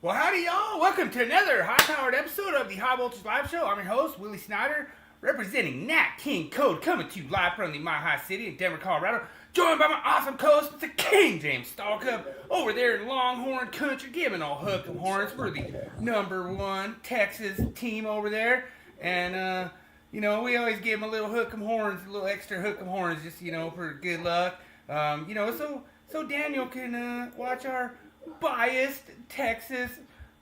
Well, howdy, y'all. Welcome to another high-powered episode of the High Voltage Live Show. I'm your host, Willie Snyder, representing NEC King Code, coming to you live from the Mile High City in Denver, Colorado, joined by my awesome co-host, Mr. King James Stalkup, over there in Longhorn Country, giving all hook 'em horns for the #1 Texas team over there. And, we always give them a little hook 'em horns, a little extra hook 'em horns, just, for good luck. So Daniel can watch our biased Texas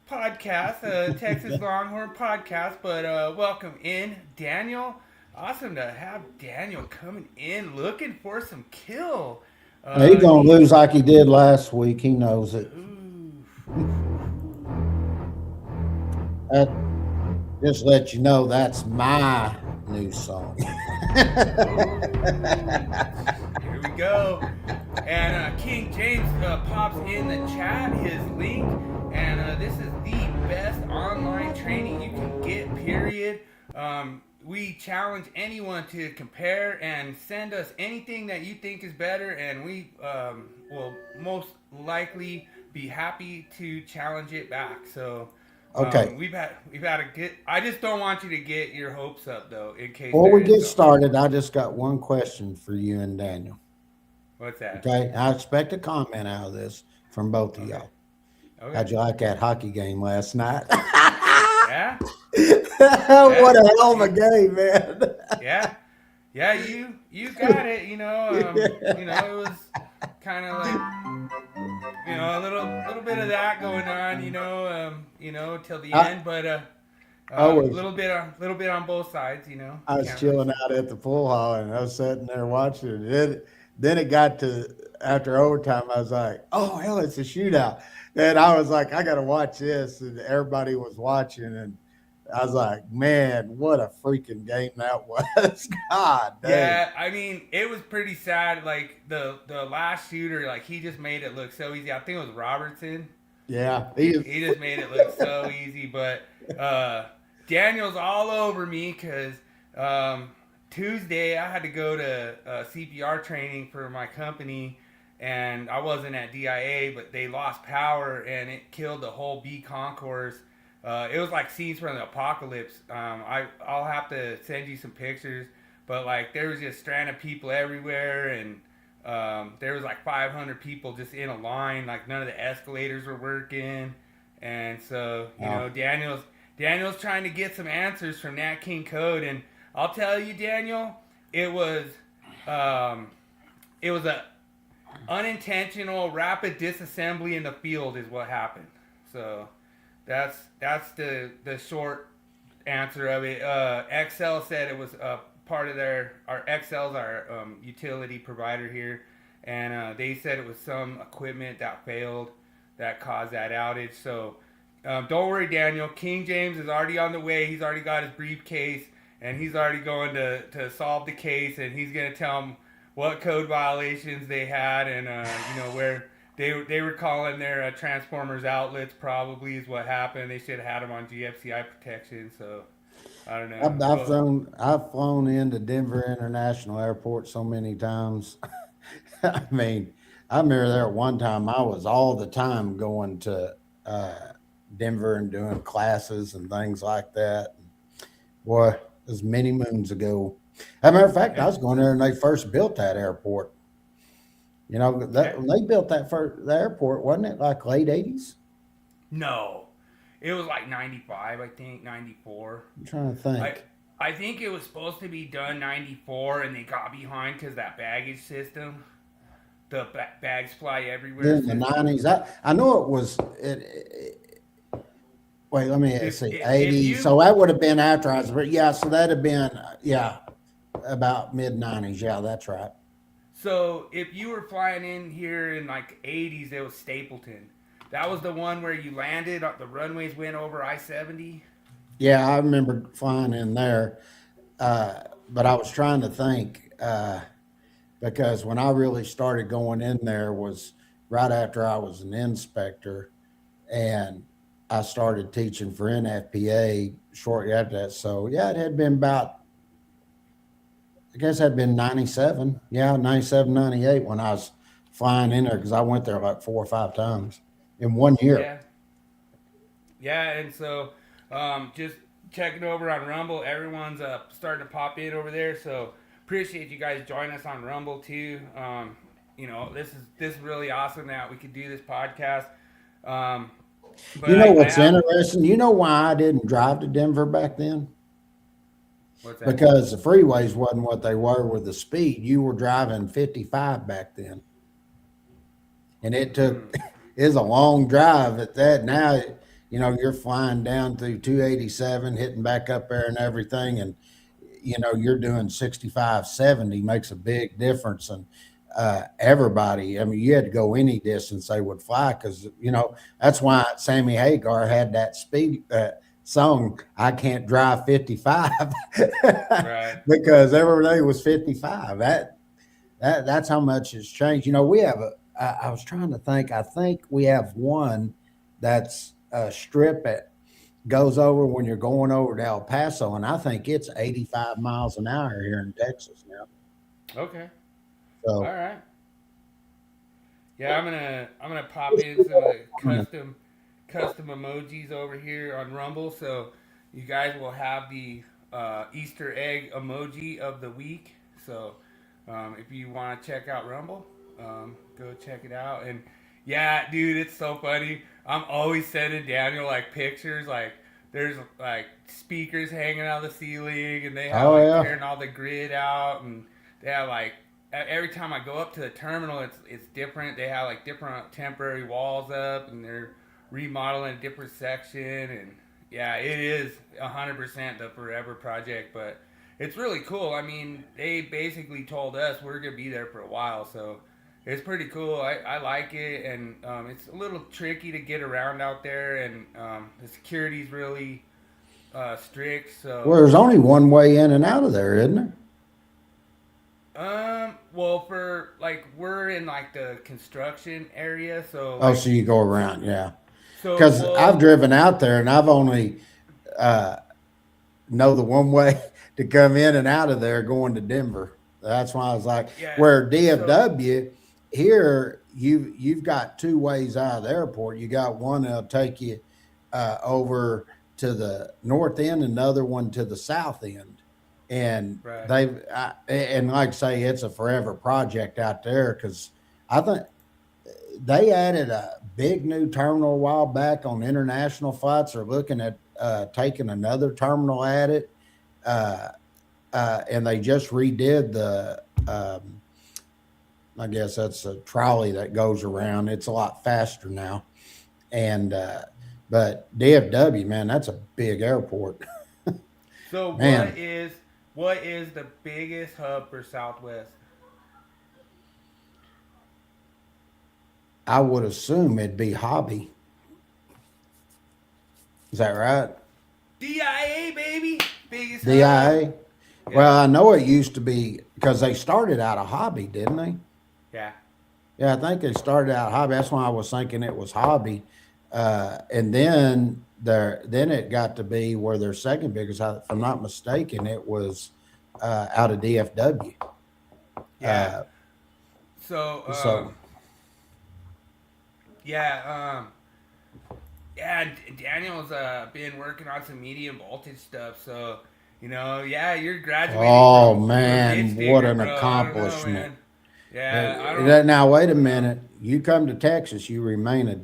podcast, Texas Longhorn podcast. But welcome in, Daniel. Awesome to have Daniel coming in looking for some kill. He's going to lose like he did last week. He knows it. Just let you know that's my new song. Here we go. And King James pops in the chat his link. And this is the best online training you can get, period. We challenge anyone to compare and send us anything that you think is better, and we will most likely be happy to challenge it back. So okay, we've had a good. I just don't want you to get your hopes up, though, in case. Before we get started, I just got one question for you and Daniel. What's that? Okay, I expect a comment out of this from both of y'all. Okay. How'd you like that hockey game last night? Yeah. What a hell of a game, man. Yeah, you got it. It was kind of like, a little bit of that going on, till the end, but a little bit on both sides, I was chilling out at the pool hall and I was sitting there watching it. Then it got to after overtime. I was like, oh hell, it's a shootout. And I was like, I got to watch this, and everybody was watching, and I was like, man, what a freaking game that was. God dang. Yeah, I mean, it was pretty sad. Like, the last shooter, like, he just made it look so easy. I think it was Robertson. Yeah. He just made it look so easy. But Daniel's all over me because Tuesday I had to go to CPR training for my company. And I wasn't at DIA, but they lost power, and it killed the whole B concourse. It was like scenes from the apocalypse. I'll have to send you some pictures, but like there was just stranded people everywhere, and there was like 500 people just in a line. Like none of the escalators were working, and so Daniel's trying to get some answers from Nat King Code, and I'll tell you, Daniel, it was a unintentional rapid disassembly in the field is what happened. So that's the short answer of it. XL said it was part of our XL's our utility provider here, and they said it was some equipment that failed that caused that outage. So don't worry, Daniel. King James is already on the way. He's already got his briefcase, and he's already going to solve the case, and he's going to tell him what code violations they had, and where they were calling their transformers outlets probably is what happened. They should have had them on GFCI protection. So I don't know. I've flown into Denver International Airport so many times. I mean, I remember there at one time I was all the time going to Denver and doing classes and things like that. Boy, it was many moons ago. As a matter of fact, I was going there and they first built that airport. You know, when they built the airport, wasn't it like late 80s? No, it was like 95, I think, 94. I'm trying to think. I think it was supposed to be done 94, and they got behind because that baggage system. The bags fly everywhere. In the 90s. I know it was. Wait, let me see. 80. So that would have been after I was. But yeah, so that'd have been about mid 90s. Yeah, that's right. So if you were flying in here in like 80s, it was Stapleton. That was the one where you landed. The runways went over I-70. Yeah, I remember flying in there, but I was trying to think. Because when I really started going in there was right after I was an inspector, and I started teaching for NFPA shortly after that. So yeah, it had been about, I guess it had been 97. Yeah, 97, 98 when I was flying in there, because I went there like 4 or 5 times in 1 year. Yeah. Yeah, and so just checking over on Rumble. Everyone's starting to pop in over there, so appreciate you guys joining us on Rumble too. You know, this is really awesome that we could do this podcast. But you know what's interesting? You know why I didn't drive to Denver back then? What's that? Because the freeways wasn't what they were with the speed. You were driving 55 back then, and it took is a long drive at that. Now, you know, you're flying down through 287, hitting back up there and everything, and you know, you're doing 65, 70 makes a big difference. And everybody, I mean, you had to go any distance they would fly, because, you know, that's why Sammy Hagar had that speed song, I Can't Drive 55, Right. because every day was 55. That's how much it's changed. You know, we have I was trying to think, I think we have one that's a strip goes over when you're going over to El Paso, and I think it's 85 miles an hour here in Texas now. Okay. So, all right. Yeah, I'm gonna pop in some custom emojis over here on Rumble, so you guys will have the Easter egg emoji of the week. So if you want to check out Rumble, go check it out. And yeah, dude, it's so funny. I'm always sending Daniel like pictures, like there's like speakers hanging out of the ceiling, and they have tearing all the grid out, and they have like every time I go up to the terminal, it's different. They have like different temporary walls up, and they're remodeling a different section, and yeah, it is 100% the forever project, but it's really cool. I mean, they basically told us we're gonna be there for a while, so. It's pretty cool. I like it, and it's a little tricky to get around out there, and the security's really strict. So well, there's only one way in and out of there, isn't there? Well, for like we're in like the construction area, so so you go around, yeah. So because I've driven out there, and I've only know the one way to come in and out of there going to Denver. That's why I was like, where DFW. Here, you've got 2 ways out of the airport. You got one that'll take you over to the north end, and another one to the south end. And and like I say, it's a forever project out there, because I think they added a big new terminal a while back on international flights. They're looking at taking another terminal at it, and they just redid the. I guess that's a trolley that goes around. It's a lot faster now. And, but DFW, man, that's a big airport. So what is the biggest hub for Southwest? I would assume it'd be Hobby. Is that right? DIA, baby. Biggest DIA? hub. Yeah. Well, I know it used to be, because they started out of Hobby, didn't they? Yeah. Yeah, I think they started out Hobby. That's why I was thinking it was Hobby. And then then it got to be where their second biggest, if I'm not mistaken, it was out of DFW. Yeah. So, So yeah, Daniel's been working on some medium voltage stuff. So, yeah, you're graduating oh from man, ditch what digger, an bro. I don't know, accomplishment! man. Yeah, I don't. Now wait a minute. You come to Texas, you remain a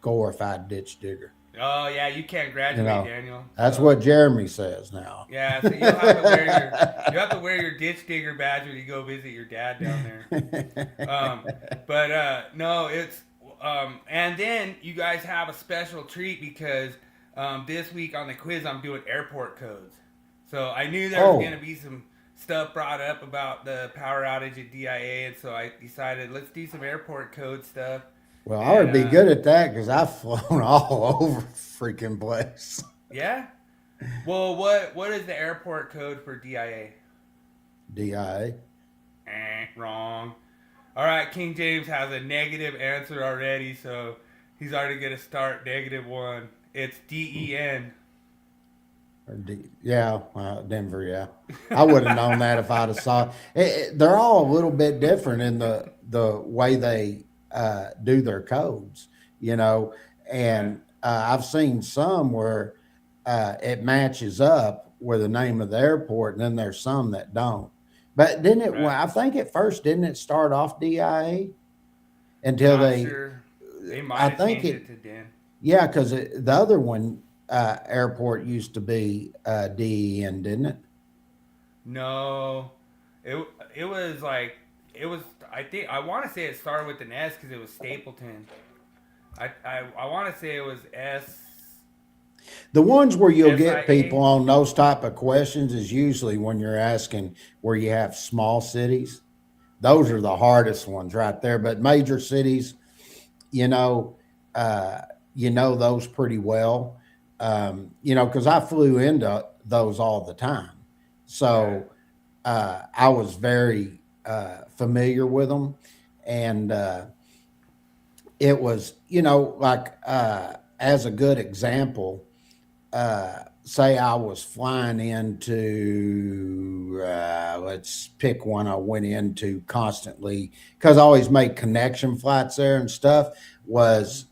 glorified ditch digger. Oh yeah, you can't You graduate, know, Daniel. that's So what Jeremy says now. yeah, so you'll have to wear your ditch digger badge when you go visit your dad down there. But no, it's and then you guys have a special treat because this week on the quiz I'm doing airport codes. So I knew there was gonna be some stuff brought up about the power outage at DIA, and so I decided let's do some airport code stuff. Well, I would And be good at that because I've flown all over freaking place. yeah. Well, what is the airport code for DIA? DIA. Wrong. All right, King James has a negative answer already, so he's already going to start -1. It's DEN. Yeah, Denver. Yeah, I would have known that if I'd have saw. They're all a little bit different in the way they do their codes, and I've seen some where it matches up with the name of the airport, and then there's some that don't. But didn't it? Right. Well, I think at first didn't it start off DIA until Not they? sure. They might I have think changed it to DEN. Yeah, because the other one airport used to be DEN, didn't it? No, it was like it was. I want to say it started with an S because it was Stapleton. I want to say it was S. The ones where you'll get SIA. people on those type of questions is usually when you're asking where you have small cities. Those are the hardest ones right there. But major cities, those pretty well. Because I flew into those all the time. So I was very familiar with them. And it was, as a good example, say I was flying into, let's pick one I went into constantly because I always make connection flights there and stuff was,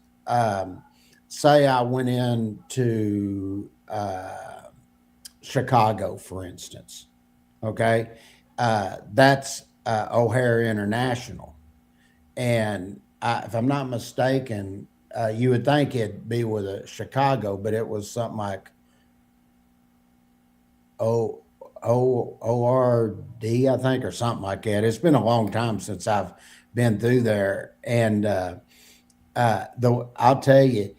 say I went into Chicago, for instance. Okay. That's O'Hare International. And if I'm not mistaken, you would think it'd be with a Chicago, but it was something like ORD, I think, or something like that. It's been a long time since I've been through there. And I'll tell you,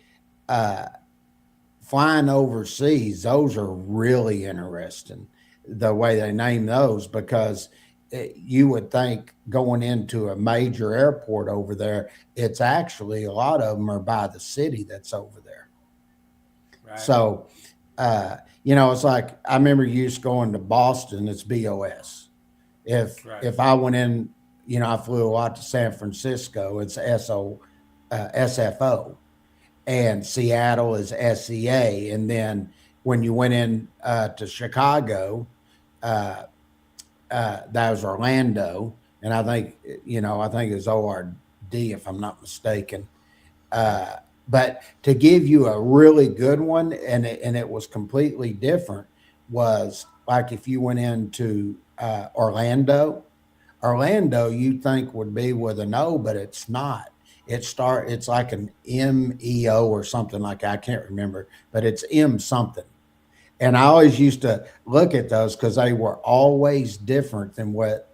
flying overseas, those are really interesting, the way they name those, because you would think going into a major airport over there, it's actually a lot of them are by the city that's over there. Right. So, it's like I remember used going to Boston, it's BOS. If I went in, I flew a lot to San Francisco, it's SFO, and Seattle is SEA. And then when you went in to Chicago, that was Orlando, and I think it's ORD if I'm not mistaken. But to give you a really good one, and it was completely different, was like if you went into Orlando you'd think would be with an O, but it's not. It's like an MEO or something like that. I can't remember, but it's M something. And I always used to look at those because they were always different than what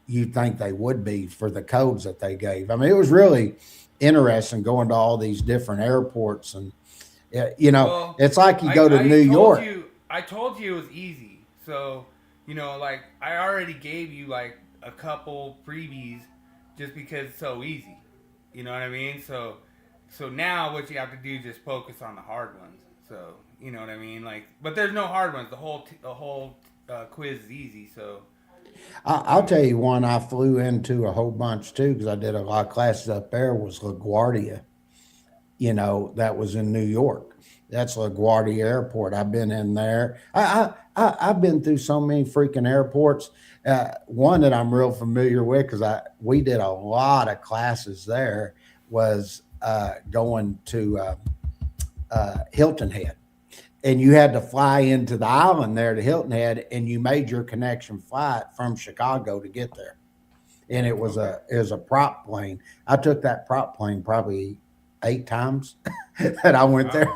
you'd think they would be for the codes that they gave. I mean, it was really interesting going to all these different airports. And, it's like you go to New York. I told you it was easy. So, like I already gave you like a couple freebies just because it's so easy. You know what I mean? So now what you have to do is just focus on the hard ones. So, you know what I mean? Like, but there's no hard ones. The whole quiz is easy. So I'll tell you one I flew into a whole bunch too, because I did a lot of classes up there, was LaGuardia. That was in New York. That's LaGuardia Airport. I've been in there. I've been through so many freaking airports. One that I'm real familiar with because we did a lot of classes there was going to Hilton Head, and you had to fly into the island there to Hilton Head, and you made your connection flight from Chicago to get there. And it was a prop plane. I took that prop plane probably 8 times that I went there.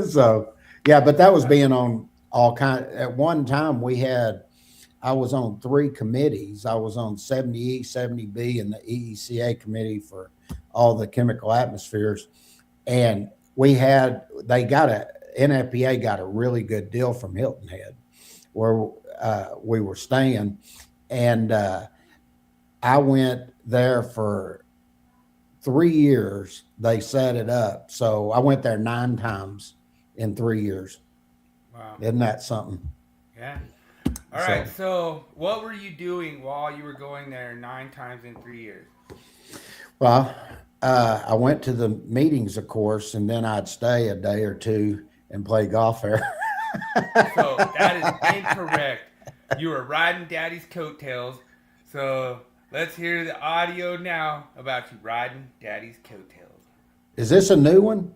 So yeah, but that was being on all kind. At one time I was on 3 committees. I was on 70E, 70B, and the EECA committee for all the chemical atmospheres. And NFPA got a really good deal from Hilton Head where we were staying. And I went there for 3 years. They set it up. So I went there 9 times in 3 years. Wow. Isn't that something? Yeah. All right. So what were you doing while you were going there 9 times in 3 years? Well, I went to the meetings, of course, and then I'd stay a day or two and play golf there. So that is incorrect. You were riding Daddy's coattails. So let's hear the audio now about you riding Daddy's coattails. Is this a new one?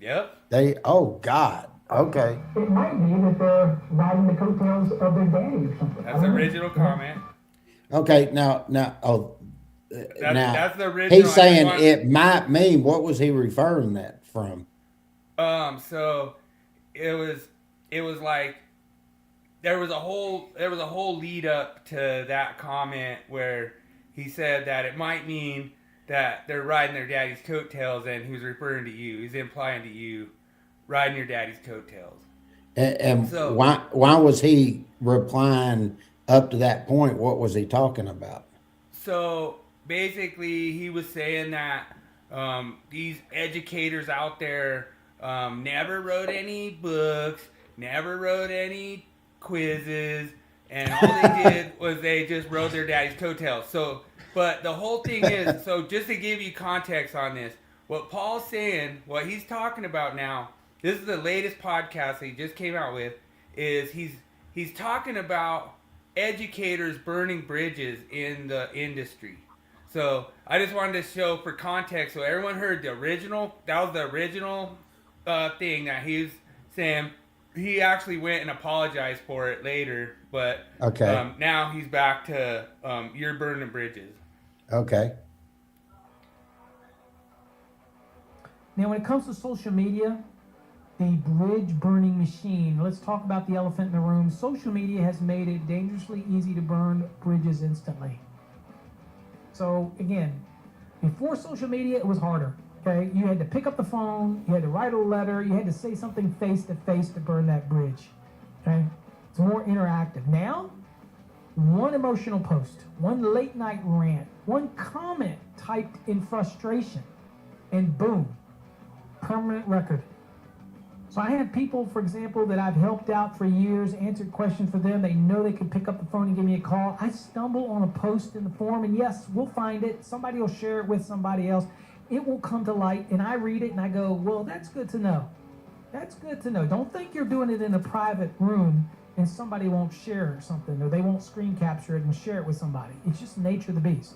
Yep. Oh God. Okay. It might be that they're riding the coattails of their daddy or something. That's the original comment. Okay, now, That's the original. He's saying it might mean. What was he referring that from? So it was like there was a whole lead up to that comment where he said that it might mean that they're riding their daddy's coattails, and he was referring to you. He's implying to you riding your daddy's coattails. And so, why was he replying up to that point? What was he talking about? So basically, he was saying that these educators out there never wrote any books, never wrote any quizzes, and all they did was they just rode their daddy's coattails. So, but the whole thing is, so just to give you context on this, what Paul's saying, what he's talking about now, this is the latest podcast that he just came out with, is he's talking about educators burning bridges in the industry. So I just wanted to show for context, so everyone heard the original, that was the original thing that he was saying. He actually went and apologized for it later, but now he's back to you're burning bridges. Okay. Now, when it comes to social media, the bridge burning machine, let's talk about the elephant in the room. Social media has made it dangerously easy to burn bridges instantly. So again, before social media, it was harder. Okay, you had to pick up the phone, you had to write a letter, you had to say something face to face to burn that bridge. Okay, it's more interactive. Now, one emotional post, one late night rant, one comment typed in frustration, and boom, permanent record. So I have people, for example, that I've helped out for years, answered questions for them. They know they can pick up the phone and give me a call. I stumble on a post in the forum, and yes, we'll find it. Somebody will share it with somebody else. It will come to light, and I read it, and I go, well, that's good to know. That's good to know. Don't think you're doing it in a private room and somebody won't share something, or they won't screen capture it and share it with somebody. It's just the nature of the beast.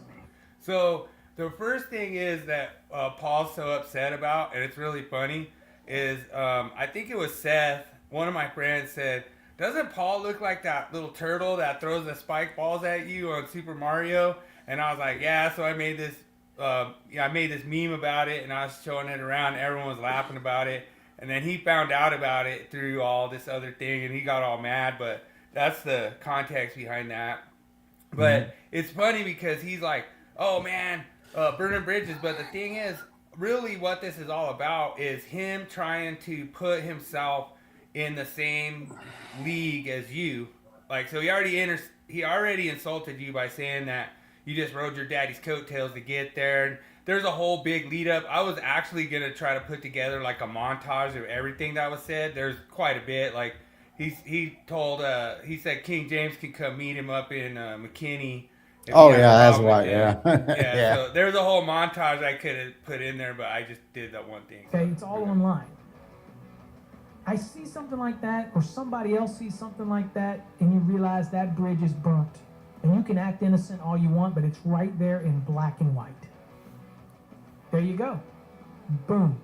So the first thing is that Paul's so upset about, and it's really funny, is I think it was Seth, one of my friends said, doesn't Paul look like that little turtle that throws the spike balls at you on Super Mario? And I was like, yeah, so I made this meme about it, and I was showing it around, everyone was laughing about it, and then he found out about it through all this other thing, and he got all mad, but that's the context behind that. But it's funny because he's like, oh man, burning bridges, but the thing is, really what this is all about is him trying to put himself in the same league as you. Like, so he already insulted you by saying that you just rode your daddy's coattails to get there. And there's a whole big lead up. I was actually going to try to put together like a montage of everything that was said. There's quite a bit. Like he said King James could come meet him up in McKinney. Oh yeah, that's right. Yeah. Yeah. So there's a whole montage I could have put in there, but I just did that one thing. Okay, it's all online. I see something like that, or somebody else sees something like that, and you realize that bridge is burnt. And you can act innocent all you want, but it's right there in black and white. There you go. Boom.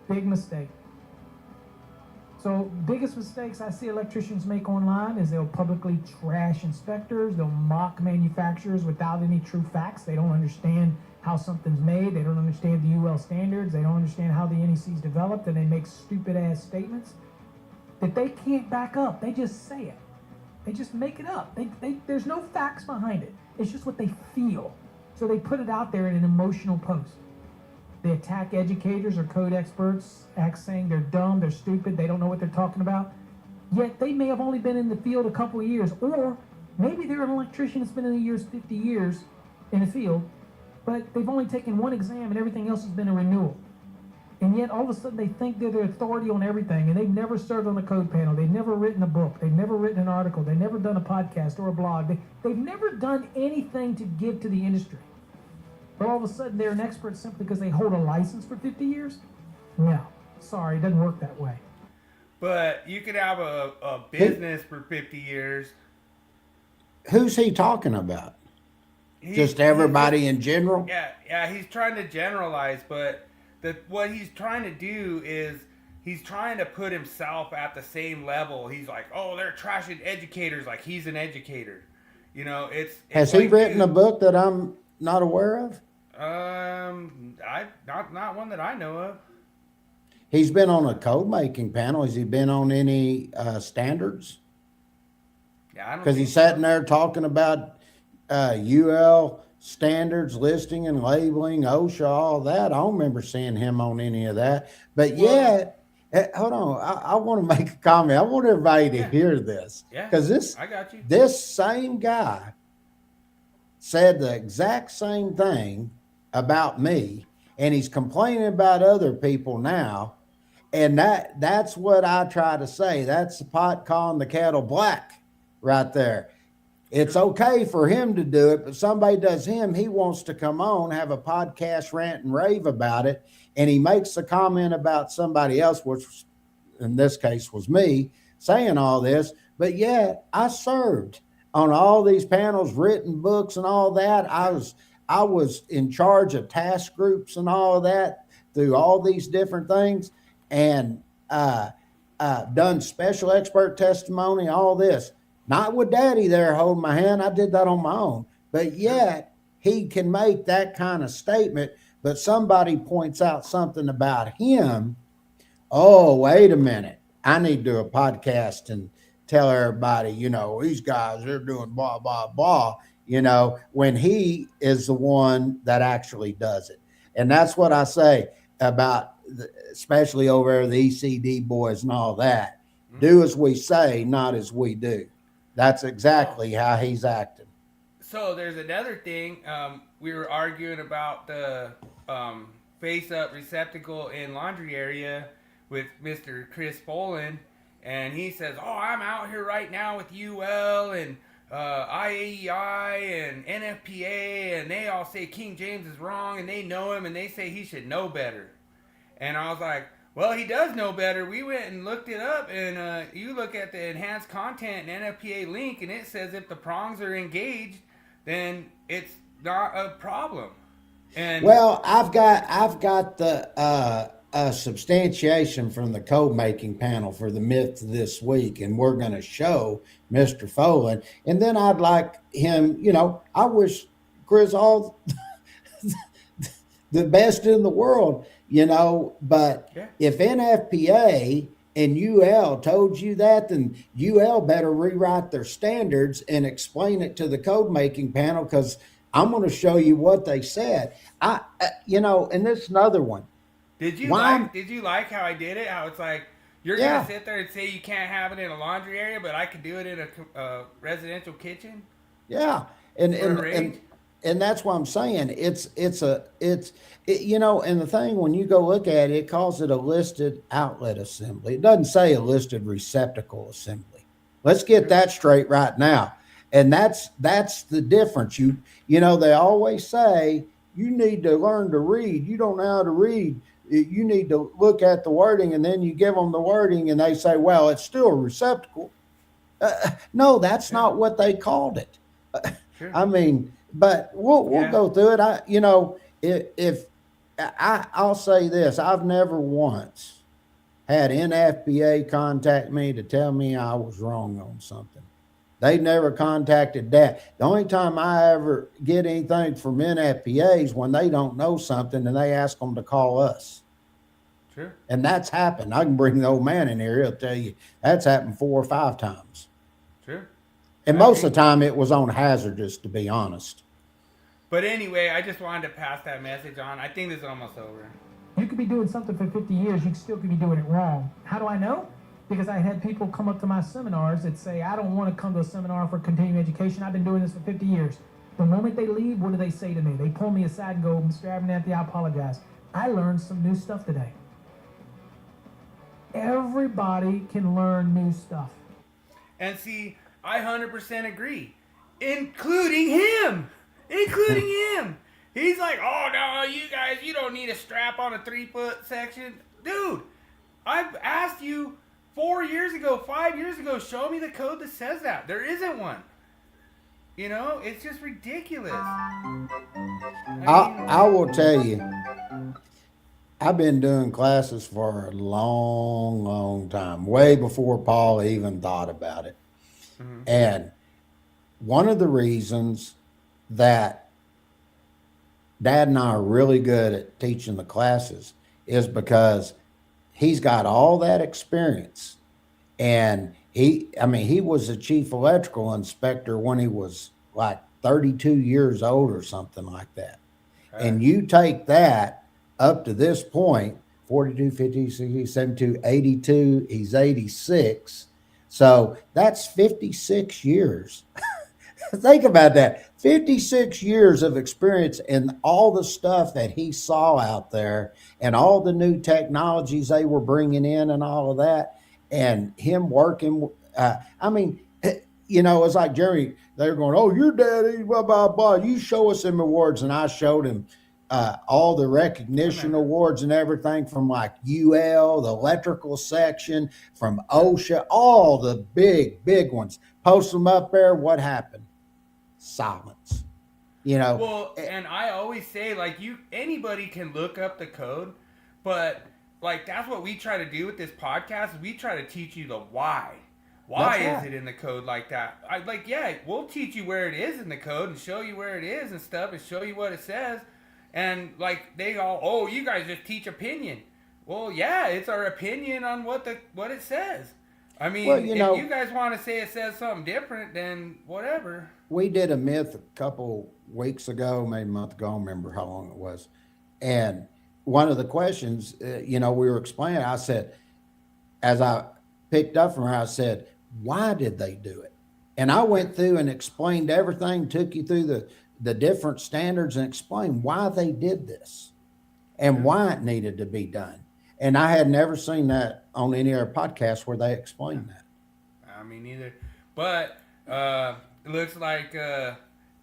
Big mistake. So biggest mistakes I see electricians make online is they'll publicly trash inspectors, they'll mock manufacturers without any true facts. They don't understand how something's made, they don't understand the UL standards, they don't understand how the NEC's developed, and they make stupid ass statements that they can't back up. They just say it. They just make it up. There's no facts behind it. It's just what they feel. So they put it out there in an emotional post. They attack educators or code experts, act saying they're dumb, they're stupid, they don't know what they're talking about. Yet they may have only been in the field a couple of years, or maybe they're an electrician that's been in the years 50 years in the field, but they've only taken one exam and everything else has been a renewal. And yet all of a sudden they think they're the authority on everything, and they've never served on the code panel, they've never written a book, they've never written an article, they've never done a podcast or a blog, they've never done anything to give to the industry. But all of a sudden they're an expert simply because they hold a license for 50 years? No, sorry, it doesn't work that way. But you could have a business for 50 years. Who's he talking about? Just everybody in general? Yeah, he's trying to generalize, but what he's trying to do is he's trying to put himself at the same level. He's like, oh, they're trashing educators like he's an educator. You know, it's Has he written a book that I'm not aware of? Not one that I know of. He's been on a code making panel. Has he been on any standards? Yeah, I don't. Because he's sitting there talking about UL standards, listing and labeling, OSHA, all that. I don't remember seeing him on any of that. But hold on. I want to make a comment. I want everybody to hear this. Yeah. Because I got you. This same guy said the exact same thing about me, and he's complaining about other people now. And that's what I try to say. That's the pot calling the kettle black right there. It's okay for him to do it, but somebody does him, he wants to come on, have a podcast, rant and rave about it, and he makes a comment about somebody else, which in this case was me, saying all this, but yet I served on all these panels, written books and all that. I was in charge of task groups and all of that through all these different things, and done special expert testimony, all this. Not with Daddy there holding my hand. I did that on my own. But yet he can make that kind of statement, but somebody points out something about him. Oh, wait a minute. I need to do a podcast and tell everybody, you know, these guys, they're doing blah, blah, blah, you know, when he is the one that actually does it. And that's what I say about, especially over there, the ECD boys and all that. Do as we say, not as we do. That's exactly how he's acting. So there's another thing. We were arguing about the face-up receptacle in laundry area with Mr. Chris Boland. And he says, oh, I'm out here right now with UL and IAEI and NFPA, and they all say King James is wrong, and they know him, and they say he should know better. And I was like, well, he does know better. We went and looked it up, and you look at the enhanced content and NFPA link, and it says if the prongs are engaged, then it's not a problem. And well, I've got the substantiation from the code making panel for the myth this week, and we're going to show Mr. Folan. And then I'd like him, you know, I wish Chris all the best in the world, you know, but if NFPA and UL told you that, then UL better rewrite their standards and explain it to the code making panel, because I'm going to show you what they said. You know, and this is another one. Did you like how I did it? How it's like, you're going to sit there and say you can't have it in a laundry area, but I can do it in a residential kitchen? Yeah. And that's what I'm saying. It's you know, and the thing, when you go look at it, it calls it a listed outlet assembly. It doesn't say a listed receptacle assembly. Let's get that straight right now. And that's the difference. You know, they always say you need to learn to read. You don't know how to read. you need to look at the wording, and then you give them the wording, and they say, well, it's still a receptacle. No, that's not what they called it. Sure. I mean, but we'll go through it. I'll say this, I've never once had NFPA contact me to tell me I was wrong on something. They never contacted that. The only time I ever get anything from NFPA is when they don't know something and they ask them to call us. Sure. And that's happened. I can bring the old man in here. He'll tell you that's happened 4 or 5 times. Sure. And most of the time it was on hazardous, to be honest. But anyway, I just wanted to pass that message on. I think this is almost over. You could be doing something for 50 years, you still could be doing it wrong. How do I know? Because I had people come up to my seminars that say, I don't want to come to a seminar for continuing education. I've been doing this for 50 years. The moment they leave, what do they say to me? They pull me aside and go, Mr. Abernathy, I apologize. I learned some new stuff today. Everybody can learn new stuff. And see, I 100% agree. Including him. Including him. He's like, oh, no, you guys, you don't need a strap on a 3-foot section. Dude, I've asked you 4 years ago, 5 years ago, show me the code that says that. There isn't one. You know, it's just ridiculous. I will tell you, I've been doing classes for a long, long time, way before Paul even thought about it. Mm-hmm. And one of the reasons that Dad and I are really good at teaching the classes is because he's got all that experience. And he was the chief electrical inspector when he was like 32 years old or something like that. Right. And you take that up to this point, 42, 50, 60, 72, 82, he's 86. So that's 56 years. Think about that. 56 years of experience and all the stuff that he saw out there and all the new technologies they were bringing in and all of that. And him working, it's like Jeremy, they're going, oh, your daddy, blah, blah, blah. You show us them awards. And I showed him all the recognition awards and everything from like UL, the electrical section, from OSHA, all the big ones. Post them up there. What happened? Silence. Well, and I always say, like, anybody can look up the code, but like that's what we try to do with this podcast. We try to teach you the why. Why is it in the code like that? We'll teach you where it is in the code and show you where it is and stuff and show you what it says. And like they all, oh, you guys just teach opinion. Well, yeah, it's our opinion on what it says. I mean, if you guys want to say it says something different, then whatever. We did a myth a couple weeks ago, maybe a month ago, I don't remember how long it was. And one of the questions, we were explaining, I said, as I picked up from her, I said, why did they do it? And I went through and explained everything, took you through the different standards and explained why they did this and why it needed to be done. And I had never seen that on any other podcast where they explained that. I mean, neither. But it looks like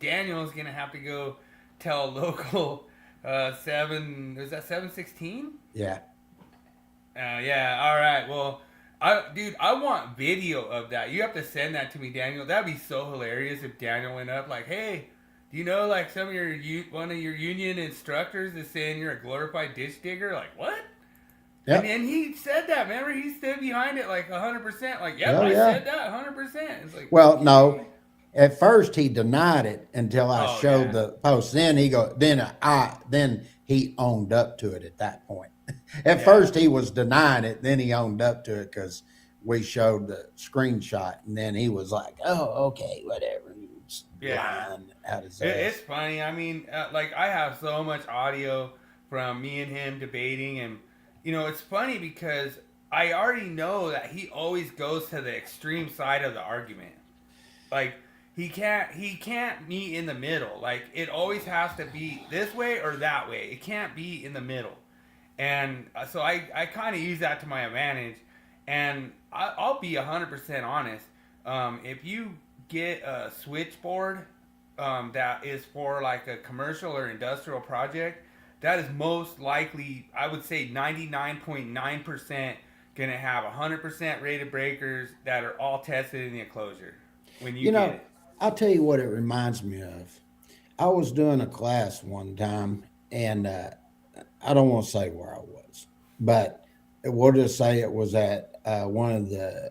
Daniel's going to have to go tell local 716? Yeah. Yeah, all right. Well, I want video of that. You have to send that to me, Daniel. That'd be so hilarious if Daniel went up like, hey, do you know like one of your union instructors is saying you're a glorified ditch digger? Like, what? Yep. And then he said that. Remember, he stood behind it like 100%. Like, I said that 100%. It's like, well, no. At first, he denied it until I showed the post. Then he owned up to it at that point. At first, he was denying it. Then he owned up to it because we showed the screenshot, and then he was like, "Oh, okay, whatever." Lying out his ass. It's funny. I mean, I have so much audio from me and him debating, and it's funny because I already know that he always goes to the extreme side of the argument. Like he can't meet in the middle. Like it always has to be this way or that way. It can't be in the middle. And so I kind of use that to my advantage. And I'll be 100% honest. If you get a switchboard that is for like a commercial or industrial project, that is most likely, I would say 99.9% going to have 100% rated breakers that are all tested in the enclosure when you get it. I'll tell you what it reminds me of. I was doing a class one time, and I don't want to say where I was, but we'll just say it was at one of the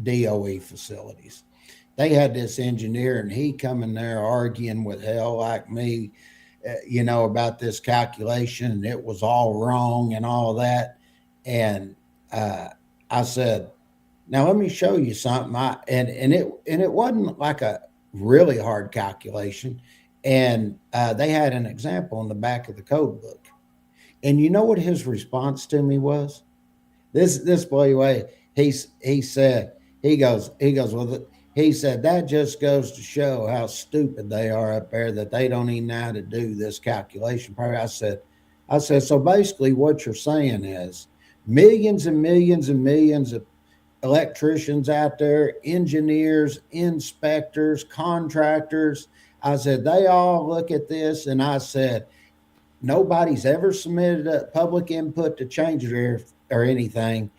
DOE facilities. They had this engineer, and he come in there arguing with hell like me, about this calculation, and it was all wrong and all that. And I said, now let me show you something. And it wasn't like a really hard calculation. And they had an example in the back of the code book. And you know what his response to me was? This boy, he said, well, he said, that just goes to show how stupid they are up there that they don't even know how to do this calculation. I said, so basically what you're saying is millions and millions and millions of electricians out there, engineers, inspectors, contractors. I said, they all look at this, and I said, nobody's ever submitted a public input to change it or anything.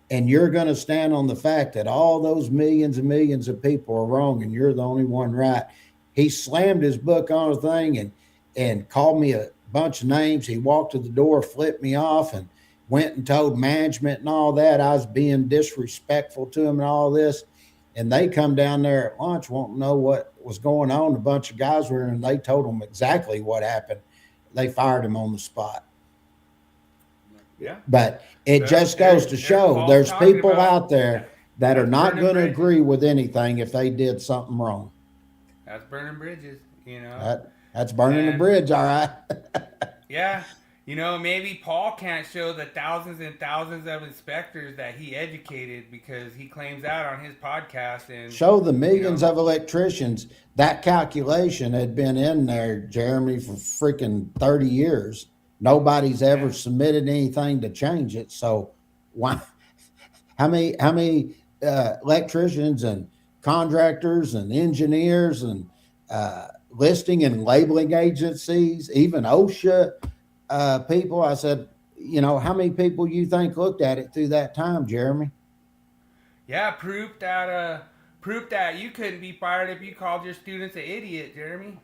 And you're going to stand on the fact that all those millions and millions of people are wrong, and you're the only one right. He slammed his book on the thing and called me a bunch of names. He walked to the door, flipped me off, and went and told management and all that I was being disrespectful to him and all this. And they come down there at lunch, wanting to know what was going on. A bunch of guys were in, and they told them exactly what happened. They fired him on the spot. Yeah. But it just goes to show there's people out there that are not going to agree with anything if they did something wrong. That's burning bridges, That's burning a bridge, all right. Yeah. Maybe Paul can't show the thousands and thousands of inspectors that he educated because he claims that on his podcast. And show the millions of electricians. That calculation had been in there, Jeremy, for freaking 30 years. Nobody's ever submitted anything to change it. So why? How many electricians and contractors and engineers and listing and labeling agencies, even OSHA people? I said, how many people you think looked at it through that time, Jeremy? Yeah, proof that you couldn't be fired if you called your students an idiot, Jeremy.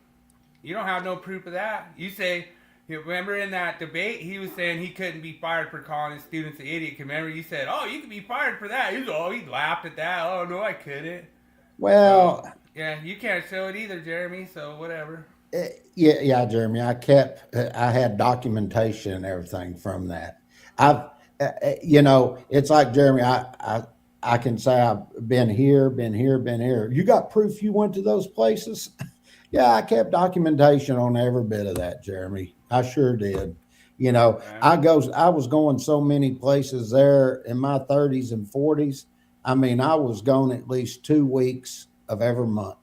You don't have no proof of that. You say. Remember in that debate, he was saying he couldn't be fired for calling his students an idiot. Remember, you said, "Oh, you could be fired for that." He laughed at that. Oh no, I couldn't. Well, yeah, you can't show it either, Jeremy. So whatever. Yeah, Jeremy. I had documentation and everything from that. It's like Jeremy. I can say I've been here. You got proof you went to those places? Yeah, I kept documentation on every bit of that, Jeremy. I sure did. I was going so many places there in my 30s and 40s. I mean, I was gone at least 2 weeks of every month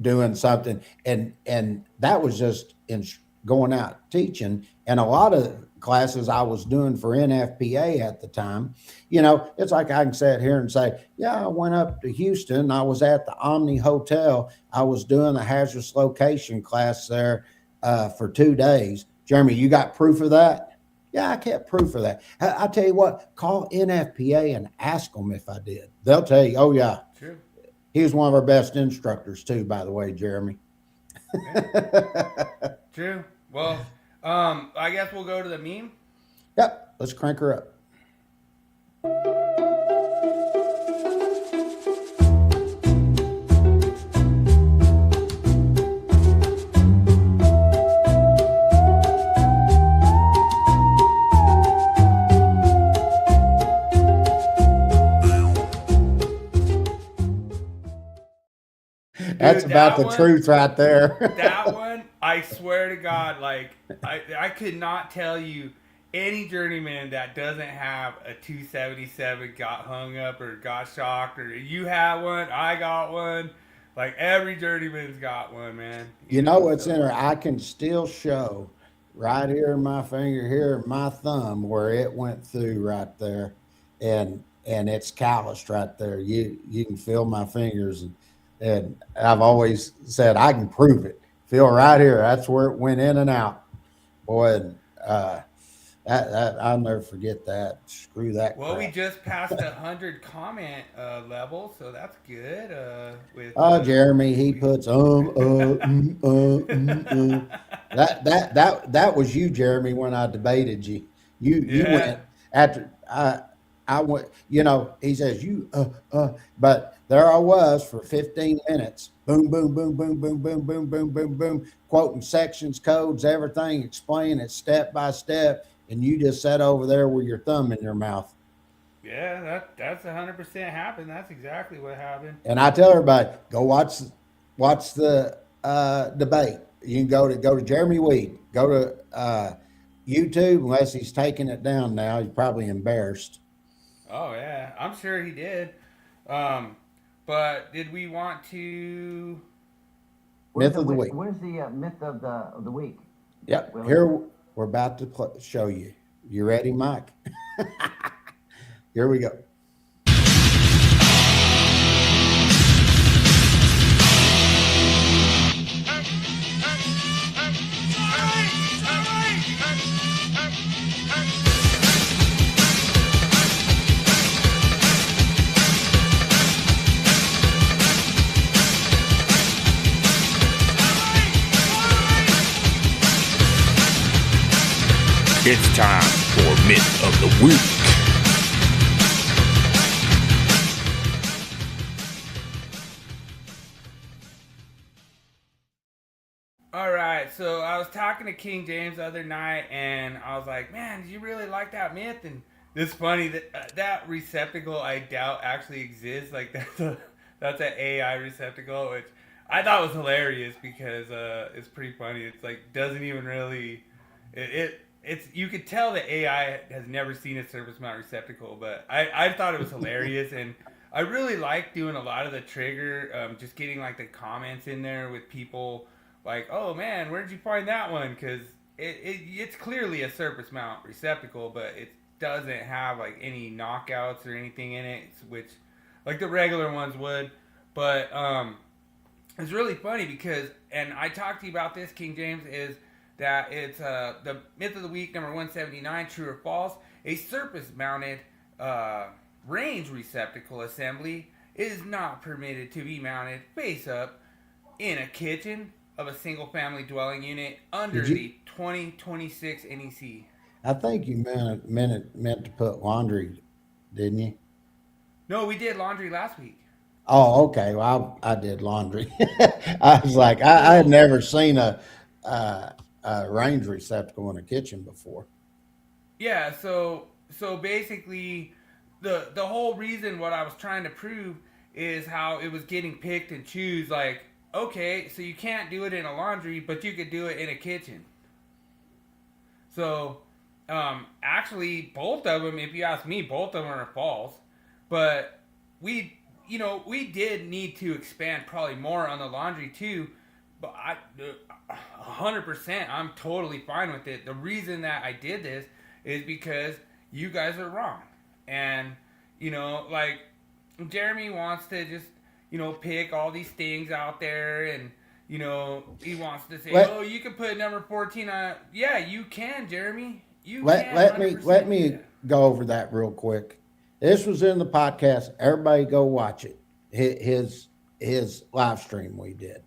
doing something. And that was just in going out teaching. And a lot of classes I was doing for NFPA at the time, it's like I can sit here and say, yeah, I went up to Houston. I was at the Omni Hotel. I was doing the hazardous location class there for 2 days. Jeremy, you got proof of that? Yeah, I kept proof of that. I tell you what, call NFPA and ask them if I did. They'll tell you, oh yeah. True. He was one of our best instructors too, by the way, Jeremy. True. Well, I guess we'll go to the meme. Yep, let's crank her up. That's about the truth right there. That one, I swear to God, like I could not tell you any journeyman that doesn't have a 277 got hung up or got shocked, or you had one, I got one. Like every journeyman's got one, man. You know what's in her? I can still show right here in my finger here, my thumb, where it went through right there, and it's calloused right there. You can feel my fingers, and I've always said I can prove it. Feel right here. That's where it went in and out. Boy, that I'll never forget that. Screw that Well, we crap. just passed 100 comment level, so that's good. With Oh, Jeremy, he we. puts That was you, Jeremy, when I debated you. You Yeah. went after I went. You know, he says but there I was for 15 minutes. Boom, boom, boom, boom, boom, boom, boom, boom, boom, boom, quoting sections, codes, everything, explaining it step by step, and you just sat over there with your thumb in your mouth. Yeah, that's 100% happened. That's exactly what happened. And I tell everybody, go watch the debate. You can go to Jeremy Weed, go to YouTube. Unless he's taking it down now, he's probably embarrassed. Oh yeah, I'm sure he did. Um, but did we want to? Myth of the week. Where's the myth of the week? Yep. Willie? Here we're about to show you. You ready, Mike? Here we go. It's time for Myth of the Week. All right, so I was talking to King James the other night, and I was like, "Man, did you really like that myth?" And it's funny that that receptacle I doubt actually exists. Like that's an AI receptacle, which I thought was hilarious because it's pretty funny. It's like doesn't even really it's you could tell that AI has never seen a surface mount receptacle, but I thought it was hilarious, and I really like doing a lot of the trigger, just getting like the comments in there with people like, oh man, where'd you find that one? Because it's clearly a surface mount receptacle, but it doesn't have like any knockouts or anything in it, which like the regular ones would. But it's really funny because, and I talked to you about this, King James, is that it's the myth of the week number 179, true or false. A surface mounted range receptacle assembly is not permitted to be mounted face up in a kitchen of a single family dwelling unit under the 2026 NEC. I think you meant to put laundry, didn't you? No, we did laundry last week. Oh, okay. Well, I did laundry. I was like, I had never seen a range receptacle in a kitchen before. Yeah, so basically the whole reason what I was trying to prove is how it was getting picked and choose. Like, okay, so you can't do it in a laundry, but you could do it in a kitchen. So actually both of them, if you ask me, both of them are false. But we did need to expand probably more on the laundry too. But 100%, I'm totally fine with it. The reason that I did this is because you guys are wrong. And, like, Jeremy wants to just, pick all these things out there and, he wants to say, you can put number 14 on. Yeah, you can, Jeremy. Let me go over that real quick. This was in the podcast. Everybody go watch it. His live stream we did.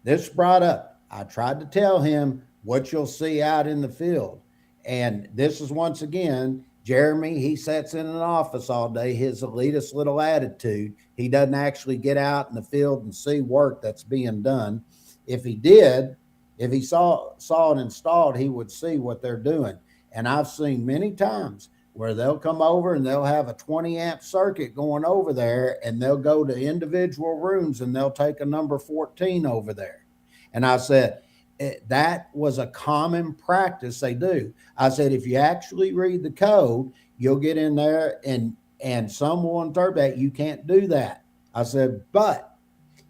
This brought up. I tried to tell him what you'll see out in the field. And this is once again, Jeremy, he sits in an office all day, his elitist little attitude. He doesn't actually get out in the field and see work that's being done. If he did, if he saw it installed, he would see what they're doing. And I've seen many times where they'll come over and they'll have a 20 amp circuit going over there, and they'll go to individual rooms and they'll take a number 14 over there. And I said, that was a common practice they do. I said, if you actually read the code, you'll get in there and someone third that you can't do that. I said, but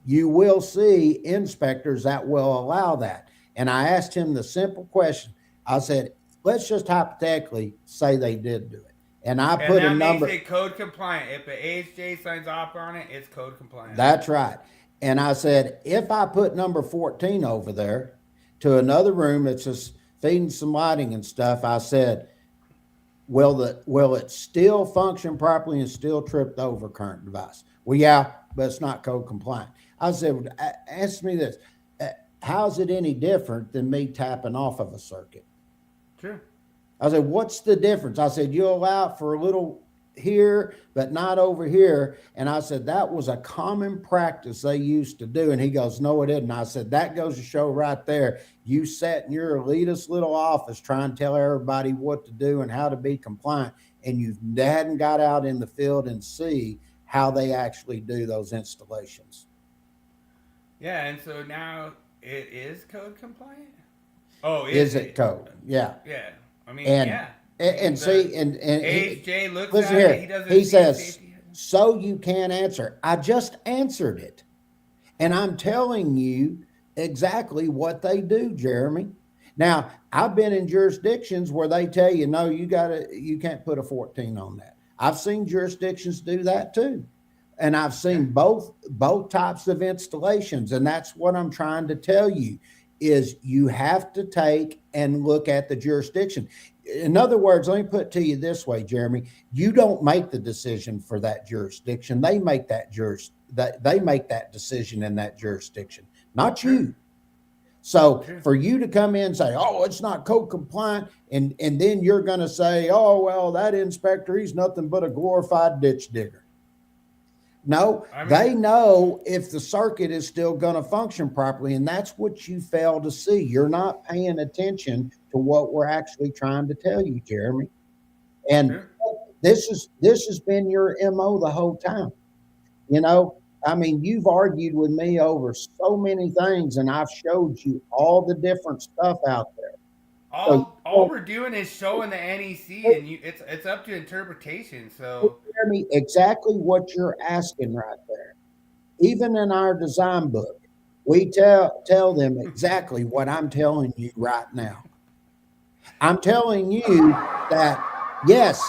you will see inspectors that will allow that. And I asked him the simple question. I said, let's just hypothetically say they did do it. And I put a number. Makes it code compliant. If the AHJ signs off on it, it's code compliant. That's right. And I said, if I put number 14 over there to another room that's just feeding some lighting and stuff, I said, will it still function properly and still trip the overcurrent device? Well, yeah, but it's not code compliant. I said, ask me this. How's it any different than me tapping off of a circuit? True. I said, what's the difference? I said, you allow it for a little here, but not over here. And I said, that was a common practice they used to do. And he goes, no, it isn't. I said, that goes to show right there. You sat in your elitist little office trying to tell everybody what to do and how to be compliant. And you hadn't got out in the field and see how they actually do those installations. Yeah. And so now it is code compliant. Oh, is it code? Yeah. Yeah. I mean, and, yeah. And see, and AJ looks listen at here. it. He doesn't. He says, safety. so you can't answer. I just answered it, and I'm telling you exactly what they do, Jeremy. Now, I've been in jurisdictions where they tell you, no, you can't put a 14 on that. I've seen jurisdictions do that too, and I've seen both types of installations, and that's what I'm trying to tell you. Is you have to take and look at the jurisdiction. In other words, let me put it to you this way, Jeremy. You don't make the decision for that jurisdiction. They make that decision in that jurisdiction, not you. So for you to come in and say, oh, it's not code compliant, and then you're going to say, oh, well, that inspector, he's nothing but a glorified ditch digger. No, they know if the circuit is still going to function properly, and that's what you fail to see. You're not paying attention to what we're actually trying to tell you, Jeremy. And this has been your MO the whole time. You know, I mean, you've argued with me over so many things, and I've showed you all the different stuff out there. All we're doing is showing the NEC, and it's up to interpretation. So, Jeremy, exactly what you're asking right there. Even in our design book, we tell them exactly what I'm telling you right now. I'm telling you that yes,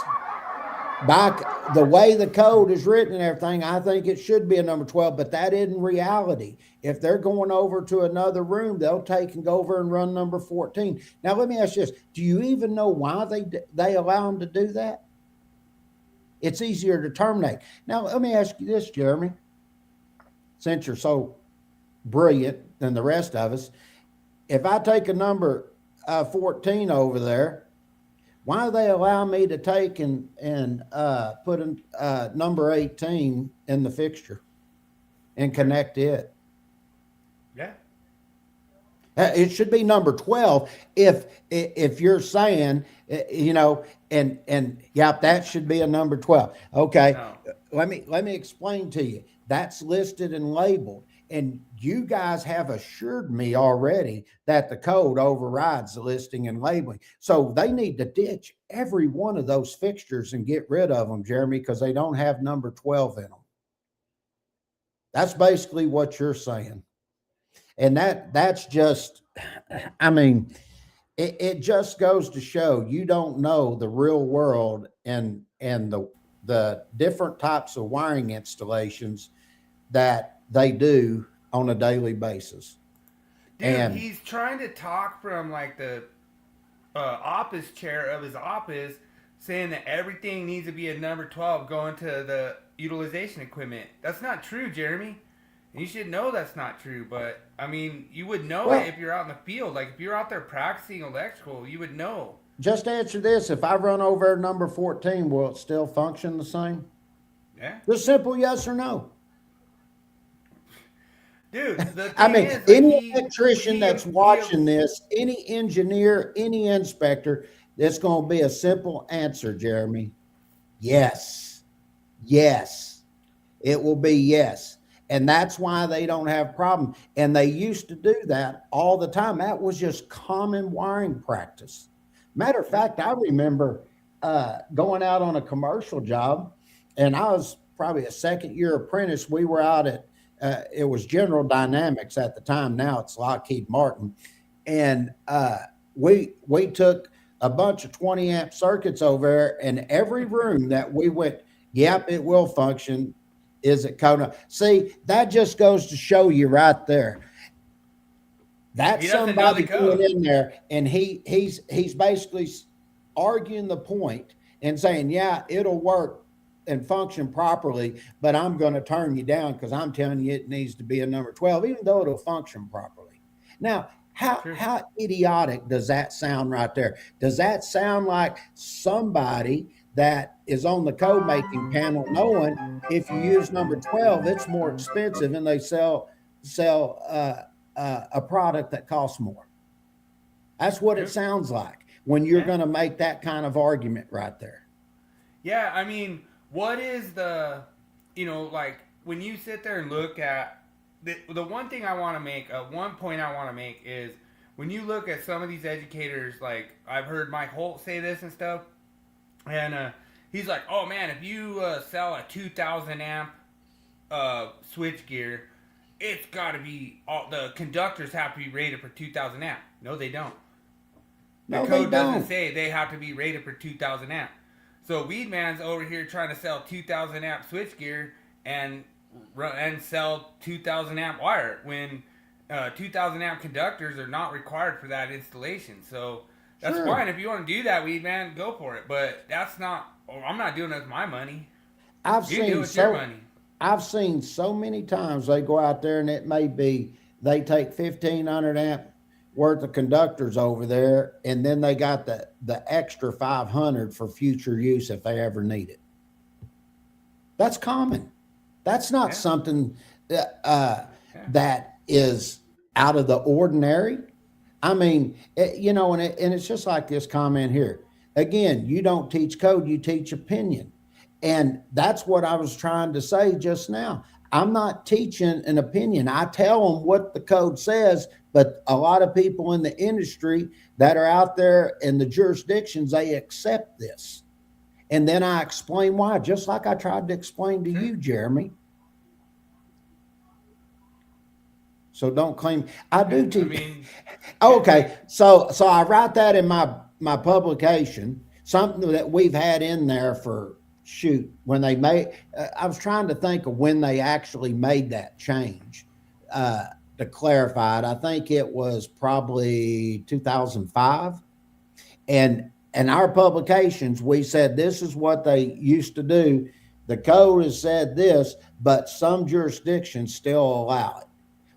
by the way the code is written and everything, I think it should be a number 12, but that isn't reality. If they're going over to another room, they'll take and go over and run number 14. Now, let me ask you this. Do you even know why they allow them to do that? It's easier to terminate. Now, let me ask you this, Jeremy. Since you're so brilliant than the rest of us, if I take a number 14 over there, why do they allow me to take and put a number 18 in the fixture and connect it? Yeah. It should be number 12 if you're saying, you know, and yeah, that should be a number 12. Okay. No. Let me explain to you. That's listed and labeled. And you guys have assured me already that the code overrides the listing and labeling. So they need to ditch every one of those fixtures and get rid of them, Jeremy, because they don't have number 12 in them. That's basically what you're saying. And that's just, I mean, it just goes to show you don't know the real world and the different types of wiring installations that they do on a daily basis. Dude, and he's trying to talk from like the office chair of his office, saying that everything needs to be a number 12 going to the utilization equipment. That's not true, Jeremy. And you should know that's not true, but I mean, you would know it if you're out in the field. Like if you're out there practicing electrical, you would know. Just answer this. If I run over number 14, will it still function the same? Yeah. Just simple yes or no. Dude, the I mean, is, any electrician that's watching this, any engineer, any inspector, it's going to be a simple answer, Jeremy. Yes. Yes. It will be yes. And that's why they don't have a problem. And they used to do that all the time. That was just common wiring practice. Matter of fact, I remember going out on a commercial job, and I was probably a second-year apprentice. We were out at it was General Dynamics at the time. Now it's Lockheed Martin. And we took a bunch of 20 amp circuits over there, and every room that we went, yep, it will function. Is it code? See, that just goes to show you right there. That's He doesn't know somebody the code. going in there, and he's basically arguing the point and saying, yeah, it'll work and function properly, but I'm going to turn you down because I'm telling you it needs to be a number 12, even though it'll function properly. Now, how idiotic does that sound right there? Does that sound like somebody that is on the code making panel knowing if you use number 12, it's more expensive and they sell a product that costs more? That's what it sounds like when you're going to make that kind of argument right there. Yeah, I mean, what is the, like when you sit there and look at the one thing I want to make, one point I want to make is when you look at some of these educators, like I've heard Mike Holt say this and stuff, and he's like, oh man, if you sell a 2,000 amp switch gear, it's got to be, the conductors have to be rated for 2,000 amp. No, they don't. The code doesn't say they have to be rated for 2,000 amp. So Weedman's over here trying to sell 2,000 amp switchgear and sell 2,000 amp wire when 2,000 amp conductors are not required for that installation. So that's fine. If you want to do that, Weedman, go for it. But that's not, I'm not doing it with my money. I've seen your money. I've seen so many times they go out there and it may be they take 1,500 amp worth of conductors over there, and then they got the extra 500 for future use if they ever need it. That's common. That's not something that is out of the ordinary. I mean, and it's just like this comment here. Again, you don't teach code, you teach opinion. And that's what I was trying to say just now. I'm not teaching an opinion. I tell them what the code says, but a lot of people in the industry that are out there in the jurisdictions, they accept this. And then I explain why, just like I tried to explain to you, Jeremy. So don't claim I do teach. Okay. So I write that in my publication, something that we've had in there for when they made, I was trying to think of when they actually made that change to clarify it. I think it was probably 2005. And in our publications, we said this is what they used to do. The code has said this, but some jurisdictions still allow it.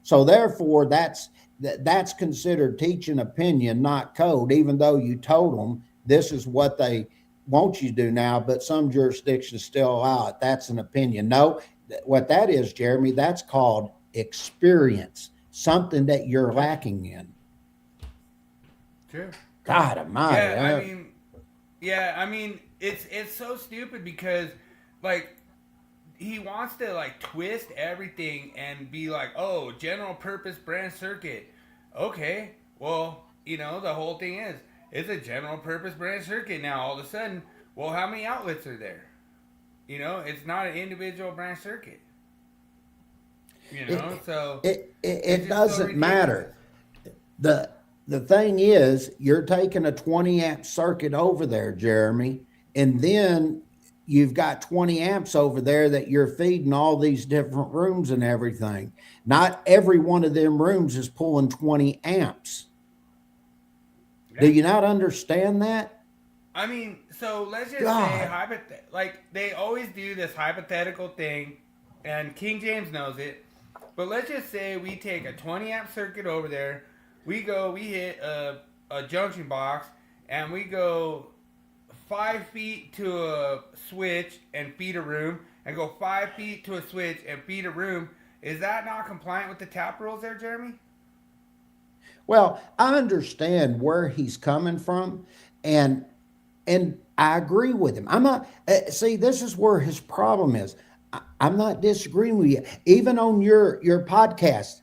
So therefore, that's considered teaching opinion, not code, even though you told them this is what they want you to do now, but some jurisdictions still allow it. That's an opinion. No, what that is, Jeremy, that's called experience, something that you're lacking in. Sure. God almighty. I mean, it's so stupid because, like, he wants to, like, twist everything and be like, oh, general purpose branch circuit. Okay, well, the whole thing is, it's a general purpose branch circuit now. All of a sudden, well, how many outlets are there? It's not an individual branch circuit. So it doesn't matter. The thing is, you're taking a 20 amp circuit over there, Jeremy, and then you've got 20 amps over there that you're feeding all these different rooms and everything. Not every one of them rooms is pulling 20 amps. Do you not understand that? I mean, so let's just say, like, they always do this hypothetical thing, and King James knows it, but let's just say we take a 20 amp circuit over there, we hit a junction box, and we go 5 feet to a switch and feed a room, and go 5 feet to a switch and feed a room. Is that not compliant with the tap rules there, Jeremy? Well, I understand where he's coming from, and I agree with him. I'm not, see, this is where his problem is. I'm not disagreeing with you. Even on your podcast,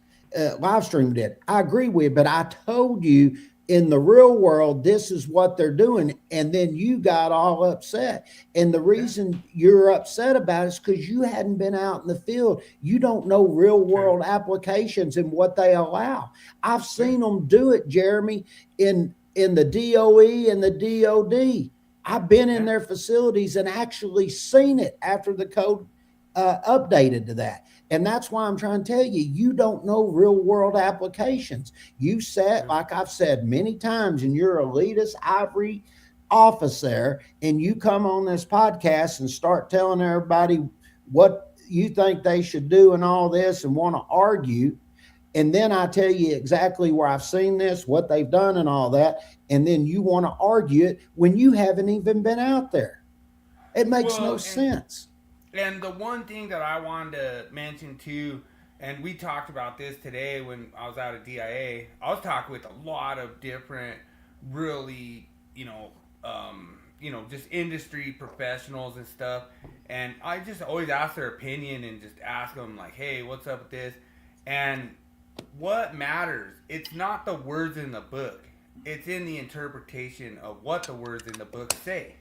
live stream did. I agree with you, but I told you in the real world, this is what they're doing. And then you got all upset. And the reason you're upset about it is because you hadn't been out in the field. You don't know real world applications and what they allow. I've seen them do it, Jeremy, in the DOE and the DOD. I've been in their facilities and actually seen it after the code updated to that. And that's why I'm trying to tell you, you don't know real world applications. You said, like I've said many times, and you're elitist ivory office there, and you come on this podcast and start telling everybody what you think they should do and all this and want to argue. And then I tell you exactly where I've seen this, what they've done and all that. And then you want to argue it when you haven't even been out there. It makes no sense. And the one thing that I wanted to mention too, and we talked about this today when I was out at DIA, I was talking with a lot of different really, just industry professionals and stuff. And I just always ask their opinion and just ask them like, hey, what's up with this? And what matters, it's not the words in the book. It's in the interpretation of what the words in the book say.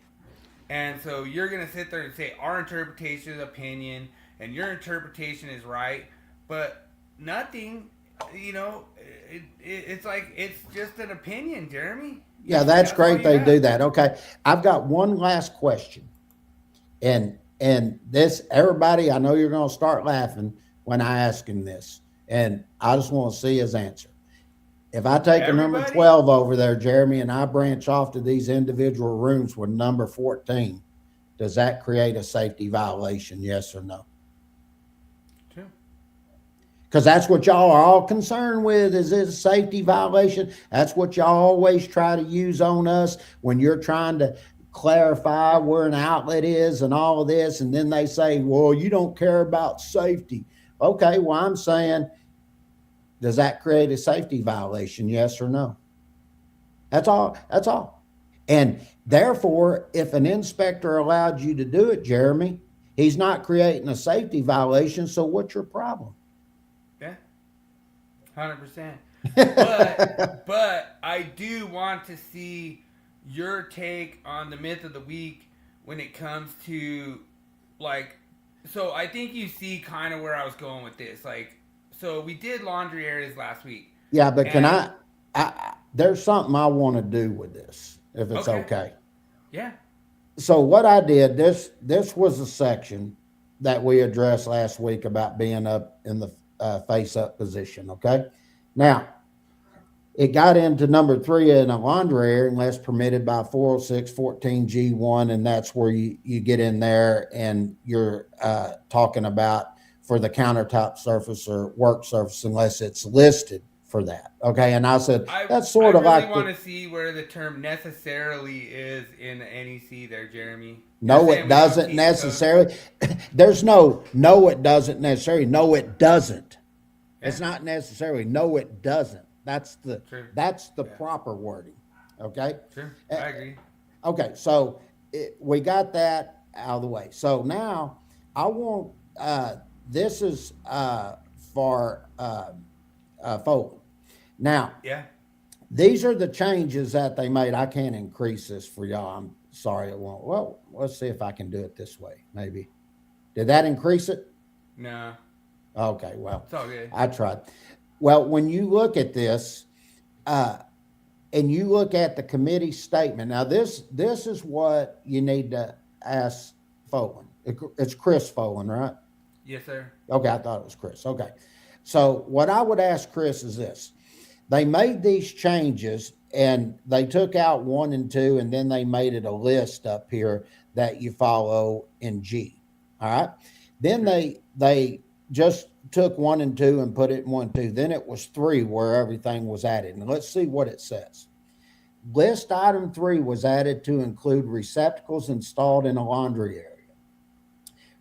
And so you're going to sit there and say our interpretation is opinion and your interpretation is right, but nothing, it's like, it's just an opinion, Jeremy. Yeah, that's great they do that. Okay. I've got one last question. And this, everybody, I know you're going to start laughing when I ask him this. And I just want to see his answer. If I take a number 12 over there, Jeremy, and I branch off to these individual rooms with number 14, does that create a safety violation? Yes or no? True. Because that's what y'all are all concerned with. Is it a safety violation? That's what y'all always try to use on us when you're trying to clarify where an outlet is and all of this. And then they say, well, you don't care about safety. Okay, well, I'm saying, does that create a safety violation? Yes or no? That's all. That's all. And therefore, if an inspector allowed you to do it, Jeremy, he's not creating a safety violation. So what's your problem? Yeah, 100%. But I do want to see your take on the myth of the week when it comes to so I think you see kind of where I was going with this. So we did laundry areas last week. Yeah, but can I there's something I want to do with this, if it's okay. Yeah. So what I did, this was a section that we addressed last week about being up in the face-up position, okay? Now, it got into number 3 in a laundry area unless permitted by 406.14G1, and that's where you get in there and you're talking about for the countertop surface or work surface unless it's listed for that. Okay. And I said, that's sort of like. I really want to see where the term necessarily is in the NEC there, Jeremy. No, it doesn't necessarily. There's no, it doesn't necessarily. No, it doesn't. Yeah. It's not necessarily. No, it doesn't. That's the proper wording. Okay. Sure. I agree. Okay. So we got that out of the way. So now I want, this is for Foley. Now, these are the changes that they made. I can't increase this for y'all. I'm sorry it won't. Well, let's see if I can do it this way. Maybe. Did that increase it? No. Okay, well. It's all good. I tried. Well, when you look at this, and you look at the committee statement, now this is what you need to ask Folan. It's Chris Folan, right? Yes, sir. Okay, I thought it was Chris. Okay. So what I would ask Chris is this. They made these changes and they took out 1 and 2, and then they made it a list up here that you follow in G. All right. Then they just took 1 and 2 and put it in 1 and 2. Then it was 3 where everything was added. And let's see what it says. List item 3 was added to include receptacles installed in a laundry area.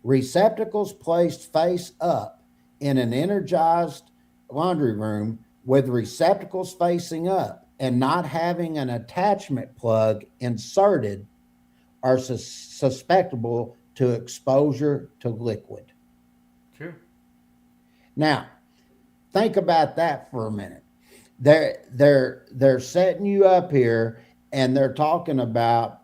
Receptacles placed face up in an energized laundry room with receptacles facing up and not having an attachment plug inserted are susceptible to exposure to liquid. True. Now, think about that for a minute. They're setting you up here and they're talking about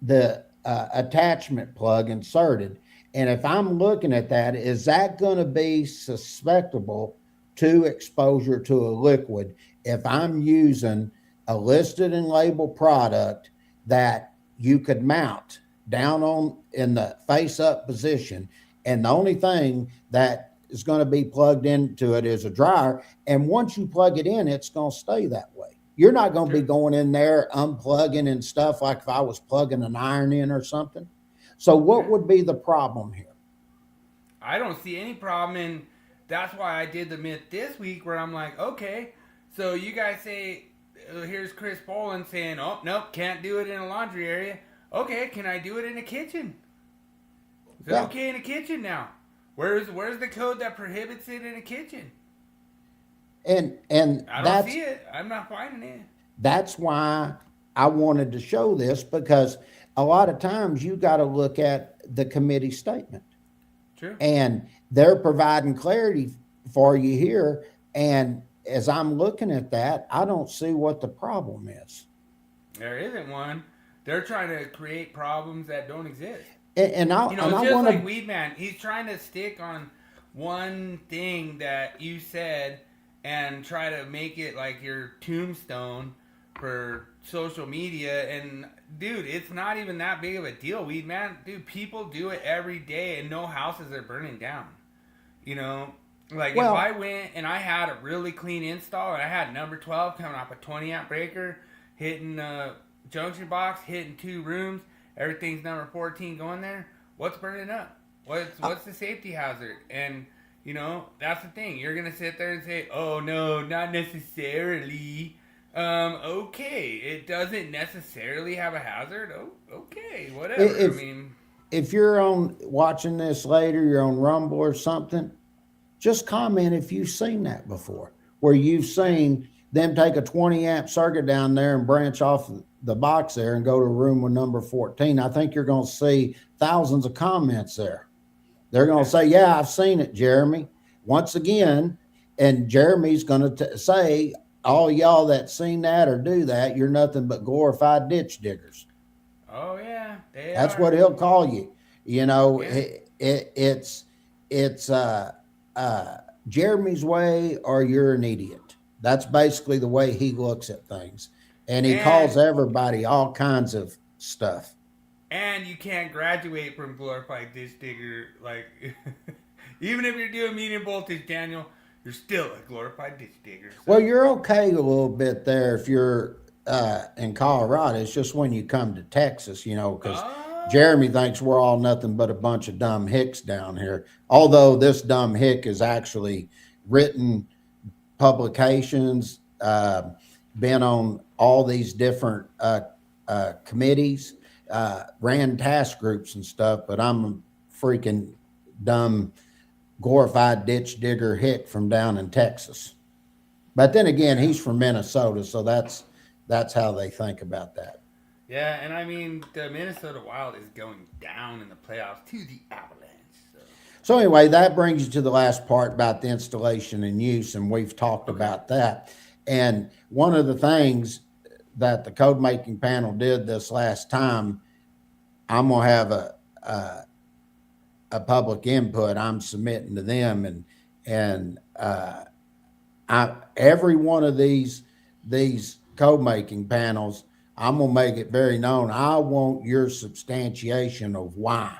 the attachment plug inserted. And if I'm looking at that, is that going to be susceptible to exposure to a liquid if I'm using a listed and labeled product that you could mount down on in the face up position? And the only thing that is going to be plugged into it is a dryer. And once you plug it in, it's going to stay that way. You're not going to be going in there unplugging and stuff like if I was plugging an iron in or something. So what would be the problem here? I don't see any problem, and that's why I did the myth this week where I'm like, okay, so you guys say, here's Chris Boland saying, oh, nope, can't do it in a laundry area. Okay, can I do it in a kitchen? Is it okay in a kitchen now? Where's the code that prohibits it in a kitchen? And I don't see it. I'm not finding it. That's why I wanted to show this, because a lot of times you got to look at the committee statement. True. And they're providing clarity for you here. And as I'm looking at that, I don't see what the problem is. There isn't one. They're trying to create problems that don't exist. And I just want like Weedman, he's trying to stick on one thing that you said and try to make it like your tombstone for social media. And dude, it's not even that big of a deal, Weedman. Dude, people do it every day and no houses are burning down. You know, like if I went and I had a really clean install and I had number 12 coming off a 20 amp breaker, hitting junction box, hitting 2 rooms, everything's number 14 going there, what's burning up? What's the safety hazard? And you know, that's the thing. You're going to sit there and say, oh, no, not necessarily. Okay, it doesn't necessarily have a hazard. Oh, okay, whatever. If you're watching this later, you're on Rumble or something, just comment if you've seen that before, where you've seen them take a 20 amp circuit down there and branch off the box there and go to room with number 14. I think you're going to see thousands of comments there. They're going to say, yeah, I've seen it, Jeremy. Once again, and Jeremy's going to say, all y'all that seen that or do that, you're nothing but glorified ditch diggers. Oh, yeah. That's what he'll call you. You know, it's Jeremy's way or you're an idiot. That's basically the way he looks at things. And he calls everybody all kinds of stuff. And you can't graduate from glorified ditch digger. Like, even if you're doing medium voltage, Daniel, you're still a glorified ditch digger. So. Well, you're okay a little bit there if you're in Colorado. It's just when you come to Texas, you know, because Jeremy thinks we're all nothing but a bunch of dumb hicks down here. Although this dumb hick has actually written publications, been on all these different committees, ran task groups and stuff, but I'm a freaking dumb glorified ditch digger hick from down in Texas. But then again, he's from Minnesota, so that's how they think about that. Yeah, and I mean, the Minnesota Wild is going down in the playoffs to the Avalanche. So anyway, that brings you to the last part about the installation and use, and we've talked about that. And one of the things that the code making panel did this last time, I'm going to have a public input I'm submitting to them, and every one of these code making panels, I'm going to make it very known. I want your substantiation of why,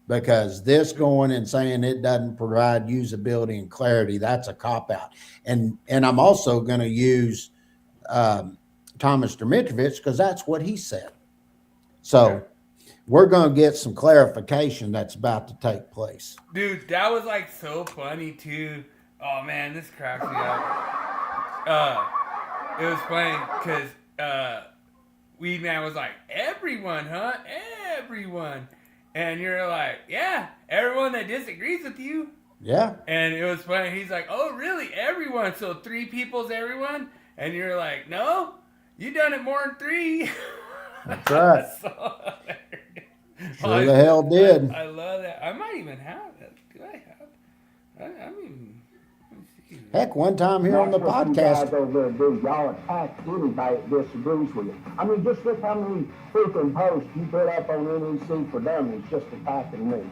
because this going and saying it doesn't provide usability and clarity, that's a cop out. And I'm also going to use Thomas Dmitrovich because that's what he said. So we're going to get some clarification that's about to take place. Dude, that was like so funny too. Oh man, this cracks me up. It was funny because Weedman was like, everyone, huh? Everyone. And you're like, yeah, everyone that disagrees with you. Yeah. And it was funny. He's like, oh, really? Everyone? So 3 people's everyone? And you're like, no, you done it more than 3. That's right. Sure the hell did. I love that. I might even have that. Do I have? I mean, let me see. Heck, one time here on the podcast. Guys over there do. Y'all attack anybody that disagrees with you. I mean, just look how many freaking posts you put up on NEC for Dummies just attacking me.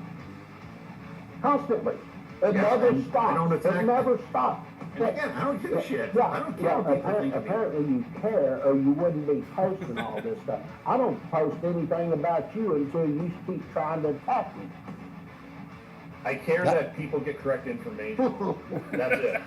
Constantly. It never stops. It never stops. And again, I don't give a shit. Yeah, I don't care what people think of me. Apparently you care or you wouldn't be posting all this stuff. I don't post anything about you until you keep trying to attack me. I care that people get correct information. That's it.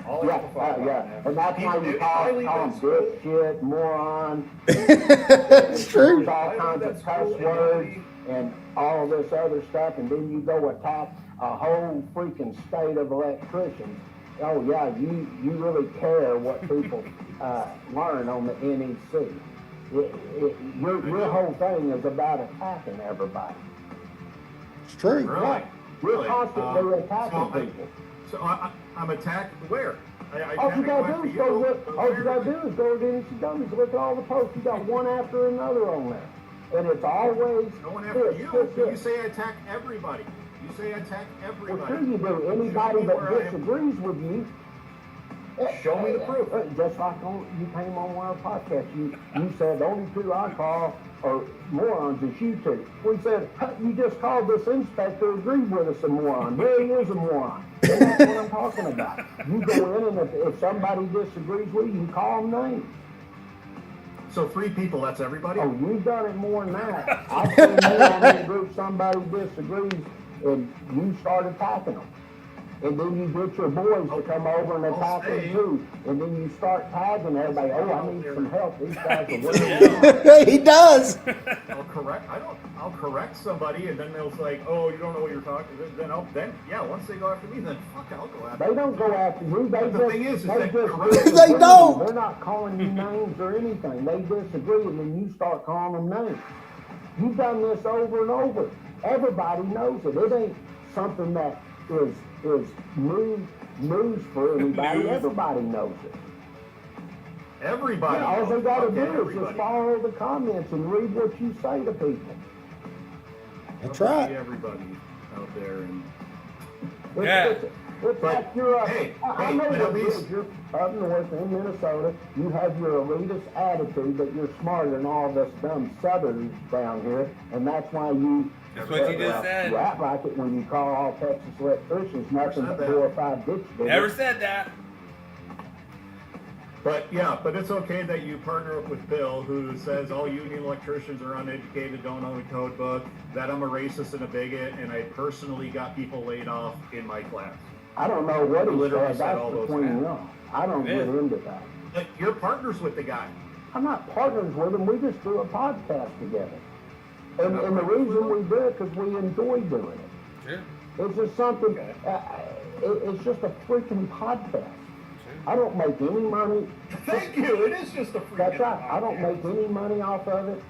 All I have to follow on, man. And that's why you call them dipshit, moron. It's true. Use all kinds of cuss words and all this other stuff, and then you go attack a whole freaking state of electricians. Oh yeah, you really care what people learn on the NEC. Your whole thing is about attacking everybody. It's true. Really? You're constantly attacking people. So I'm attacked where? All you gotta do is go to the NEC dummies, look at all the posts. You got one after another on there. And it's always no one after you. You say I attack everybody. You say I attack everybody. Well, sure you do. Anybody that disagrees with you. Show me the proof. Just like you came on one of our podcasts, you said the only two I call are morons is you two. We said, you just called this inspector, agreed with us a moron. There he is a moron. And that's what I'm talking about. You go in and if somebody disagrees with you, you call them names. So 3 people, that's everybody? Oh, you've done it more than that. I've seen you on the group, somebody disagrees, and you start attacking them. And then you get your boys to come over and attack them too. And then you start tagging everybody, oh, I need some help. These guys are winning. He does. I'll correct somebody, and then they'll say, oh, you don't know what you're talking about. Then once they go after me, then fuck, I'll go after They don't go after you. The thing is they don't. They're not calling you names or anything. They disagree, and then you start calling them names. You've done this over and over. Everybody knows it. It ain't something that is news for anybody. Everybody knows it. Everybody. Yeah, all they got to do is everybody. just follow the comments and read what you say to people. That's right. Everybody out there. And It's like you're I know at what least you're up north in Minnesota. You have your elitist attitude, but you're smarter than all of us dumb Southerners down here, and that's why you. That's what you just said. You act like it when you call all Texas electricians nothing but 4 or 5 ditch diggers. Never said that. But it's okay that you partner up with Bill, who says all union electricians are uneducated, don't know the code book, that I'm a racist and a bigot, and I personally got people laid off in my class. I don't know what he literally said. said all That's those between things. y'all. I don't get into that. But you're partners with the guy. I'm not partners with him. We just do a podcast together. And the reason we do it because we enjoy doing it. Sure. It's just something, it's just a freaking podcast. I don't make any money. Thank you. It is just a freaking That's right. I don't make any money off of it.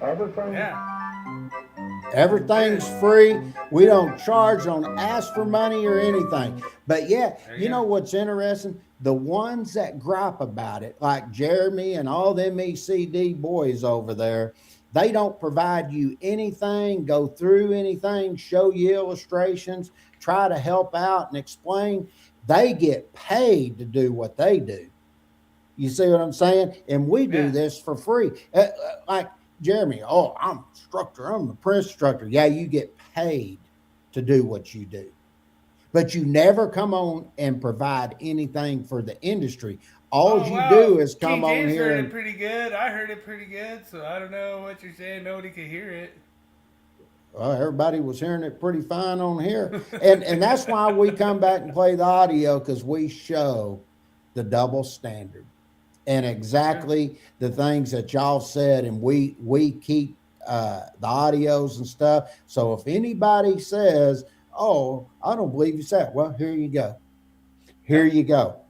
Everything's free. We don't charge, don't ask for money or anything. But you know what's interesting? The ones that gripe about it, like Jeremy and all them ECD boys over there, they don't provide you anything, go through anything, show you illustrations, try to help out and explain. They get paid to do what they do. You see what I'm saying? And we do this for free. Like Jeremy, I'm an instructor. I'm the Prince instructor. Yeah, you get paid to do what you do. But you never come on and provide anything for the industry. All you do is come on James here. Heard it pretty good. I heard it pretty good, so I don't know what you're saying. Nobody could hear it. Well, everybody was hearing it pretty fine on here. And that's why we come back and play the audio, because we show the double standard and exactly the things that y'all said. And we keep the audios and stuff. So if anybody says, oh, I don't believe you said, well, here you go. Here you go.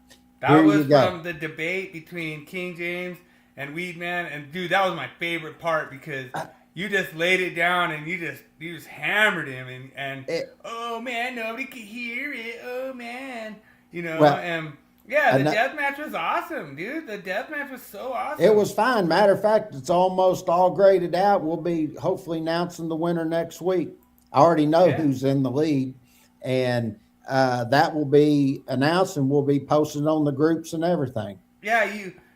That was from the debate between King James and Weedman. And dude, that was my favorite part, because you just laid it down and you just hammered him and oh man, nobody could hear it. Oh man, the death match was awesome, dude. The death match was so awesome. It was fine. Matter of fact, it's almost all graded out. We'll be hopefully announcing the winner next week. I already know who's in the lead, and that will be announced and will be posted on the groups and everything. Yeah,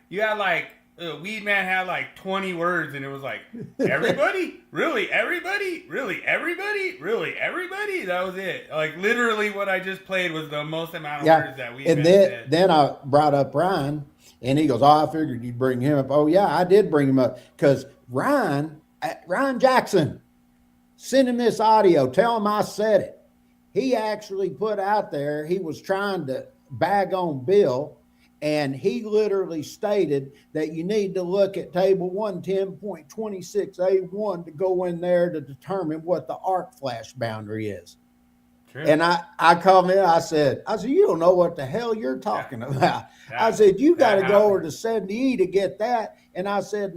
you had like Weedman had like 20 words, and it was like, everybody? Really? Everybody? Really? Everybody? Really? Everybody? That was it. Like, literally what I just played was the most amount of words that Weedman said. Then I brought up Ryan, and he goes, I figured you'd bring him up. Oh, yeah, I did bring him up, because Ryan Jackson, send him this audio. Tell him I said it. he actually put out there, he was trying to bag on Bill, and he literally stated that you need to look at table 110.26A1 to go in there to determine what the arc flash boundary is. True. And I called him, I said, you don't know what the hell you're talking about. I said, you got to go over to 70E to get that. And I said,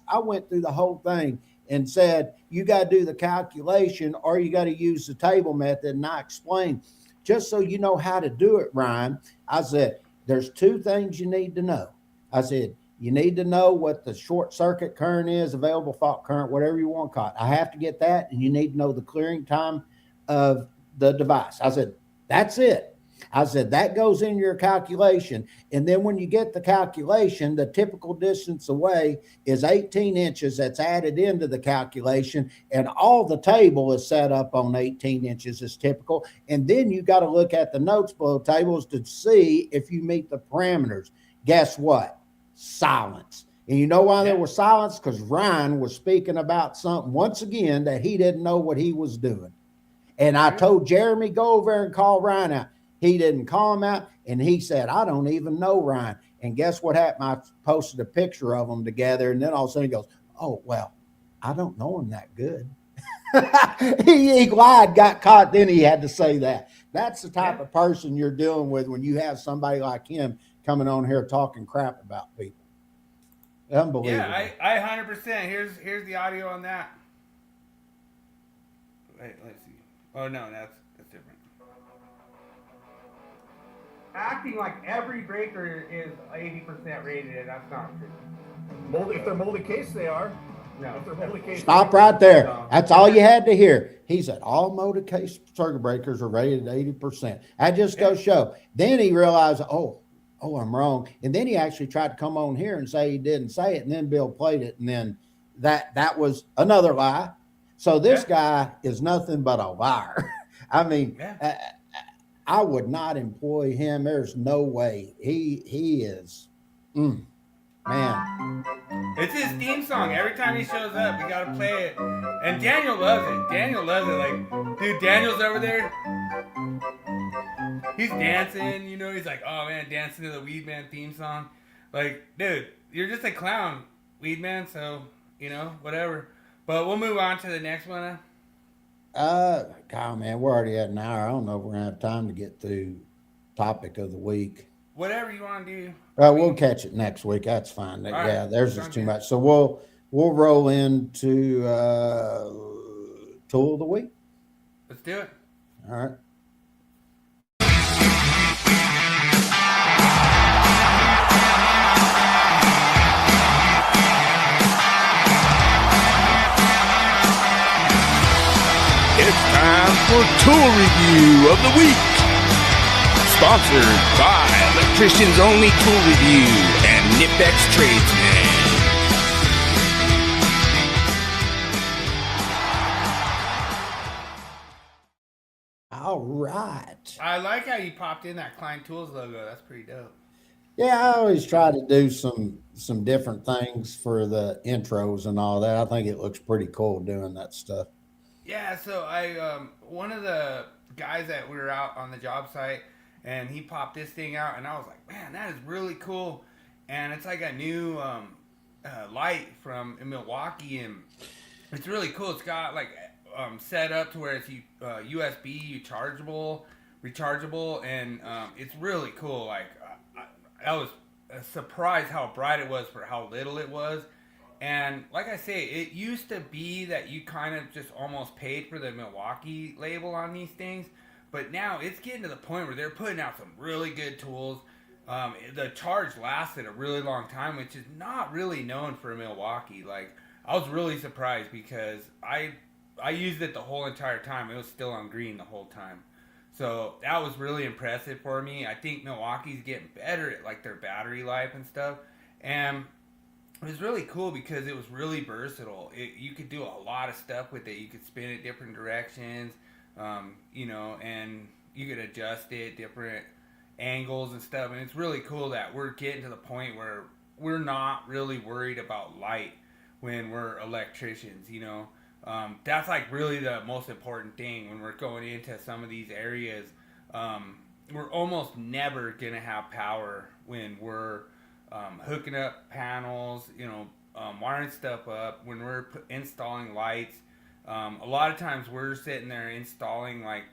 I went through the whole thing and said, you got to do the calculation or you got to use the table method. And I explained, just so you know how to do it, Ryan, I said, there's two things you need to know. I said, you need to know what the short circuit current is, available fault current, whatever you want to call it. I have to get that. And you need to know the clearing time of the device. I said, that's it. I said, that goes in your calculation. And then when you get the calculation, the typical distance away is 18 inches. That's added into the calculation. And all the table is set up on 18 inches as typical. And then you got to look at the notes below tables to see if you meet the parameters. Guess what? Silence. And you know why there was silence? Because Ryan was speaking about something once again that he didn't know what he was doing. And I told Jeremy, go over there and call Ryan out. He didn't call him out, and he said, I don't even know Ryan. And guess what happened? I posted a picture of them together, and then all of a sudden he goes, oh, well, I don't know him that good. he lied, got caught, then he had to say that. That's the type of person you're dealing with when you have somebody like him coming on here talking crap about people. Unbelievable. Yeah, I 100%. Here's the audio on that. Wait, let's see. Oh, no, that's different. Acting like every breaker is 80% rated, and that's not true. If they're molded case, they are. No. If they're molded case, Stop right there. That's all you had to hear. He said all molded case circuit breakers are rated 80%. That just goes to show. Then he realized, oh, I'm wrong. And then he actually tried to come on here and say he didn't say it, and then Bill played it, and then that was another lie. So this guy is nothing but a liar. I mean, I would not employ him. There's no way. He is, man. It's his theme song. Every time he shows up, we gotta play it. And Daniel loves it. Like, dude, Daniel's over there. He's dancing, he's like, oh man, dancing to the Weedman theme song. Like, dude, you're just a clown, Weedman, so, whatever. But we'll move on to the next one. God, man, we're already at an hour. I don't know if we're gonna have time to get through topic of the week. Whatever you want to do. We'll catch it next week. That's fine. There's just too much. So we'll roll into tool of the week. Let's do it. All right. It's time for Tool Review of the Week. Sponsored by Electricians Only Tool Review and Nipex Tradesman. All right. I like how you popped in that Klein Tools logo. That's pretty dope. Yeah, I always try to do some different things for the intros and all that. I think it looks pretty cool doing that stuff. Yeah, so I one of the guys that we were out on the job site, and he popped this thing out, and I was like, man, that is really cool. And it's like a new light from Milwaukee, and it's really cool. It's got like set up to where it's USB rechargeable, and it's really cool. Like I was surprised how bright it was for how little it was. And like I say, it used to be that you kind of just almost paid for the Milwaukee label on these things. But now it's getting to the point where they're putting out some really good tools. The charge lasted a really long time, which is not really known for Milwaukee. Like, I was really surprised because I used it the whole entire time. It was still on green the whole time. So that was really impressive for me. I think Milwaukee's getting better at like their battery life and stuff. And it was really cool because it was really versatile. You could do a lot of stuff with it. You could spin it different directions, and you could adjust it different angles and stuff. And it's really cool that we're getting to the point where we're not really worried about light when we're electricians. That's like really the most important thing when we're going into some of these areas. We're almost never gonna have power when we're hooking up panels, wiring stuff up. When we're installing lights, a lot of times we're sitting there installing like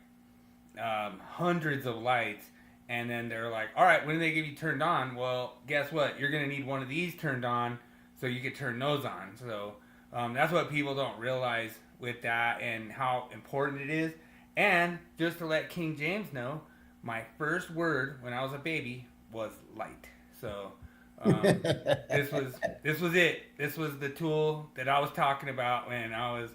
hundreds of lights, and then they're like, all right, when do they get you turned on? Well, guess what? You're gonna need one of these turned on so you can turn those on. So that's what people don't realize with that and how important it is. And just to let King James know, my first word when I was a baby was light. So this was it. This was the tool that I was talking about when I was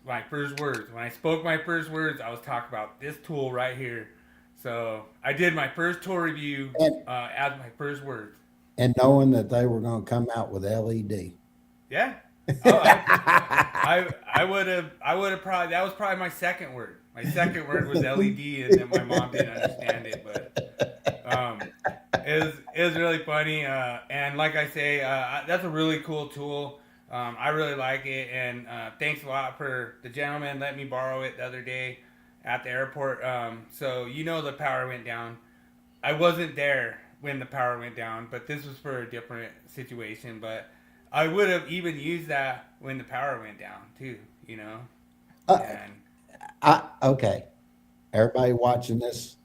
my first words. When I spoke my first words, I was talking about this tool right here. So I did my first tool review as my first words. And knowing that they were going to come out with LED. Yeah. Oh, I would have probably, that was probably my second word. My second word was LED, and then my mom didn't understand it, but it was really funny. And like I say, that's a really cool tool. I really like it, and thanks a lot for the gentleman letting me borrow it the other day at the airport. So the power went down. I wasn't there when the power went down, but this was for a different situation. But I would have even used that when the power went down too, Okay, everybody watching this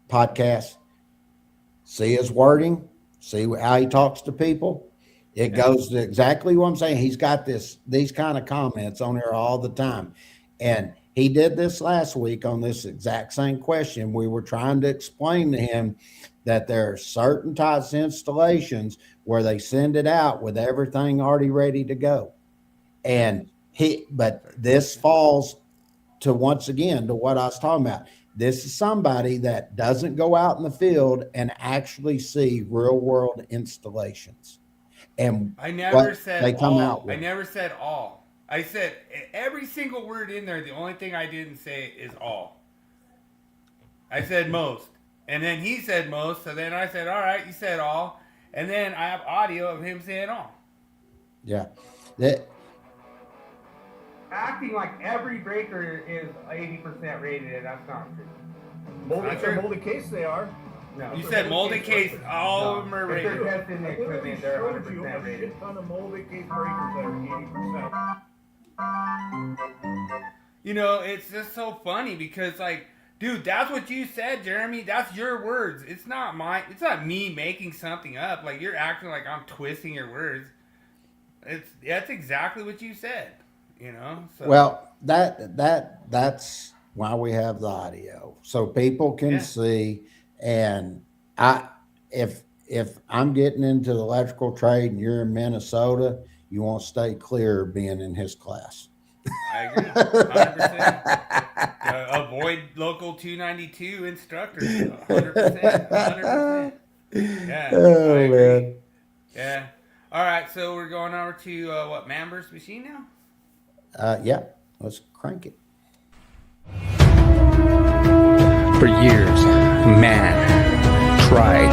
podcast, see his wording, see how he talks to people. It goes to exactly what I'm saying. He's got these kind of comments on here all the time, and he did this last week on this exact same question. We were trying to explain to him that there are certain types of installations where they send it out with everything already ready to go. But this falls to, once again, to what I was talking about. This is somebody that doesn't go out in the field and actually see real world installations. And I never said they come all. out with. I never said all. I said every single word in there. The only thing I didn't say is all. I said most. And then he said most. So then I said, all right, you said all. And then I have audio of him saying all. Yeah. Acting like every breaker is 80% rated. That's not true. Molded case they are. No, you said molded case. All of them are If they're rated. testing the equipment, they're 100% rated. A ton of molded case breakers that are 80%. It's just so funny because, like, dude, that's what you said, Jeremy. That's your words. It's not mine. It's not me making something up. Like, you're acting like I'm twisting your words. That's exactly what you said. So. Well, that's why we have the audio, so people can see. And if I'm getting into the electrical trade and you're in Minnesota, you want to stay clear of being in his class. I agree, 100%. Avoid local 292 instructors, 100%. 100%. Yeah. Oh man. Yeah. All right, so we're going over to Manber's machine now. Yeah, let's crank it. For years, man tried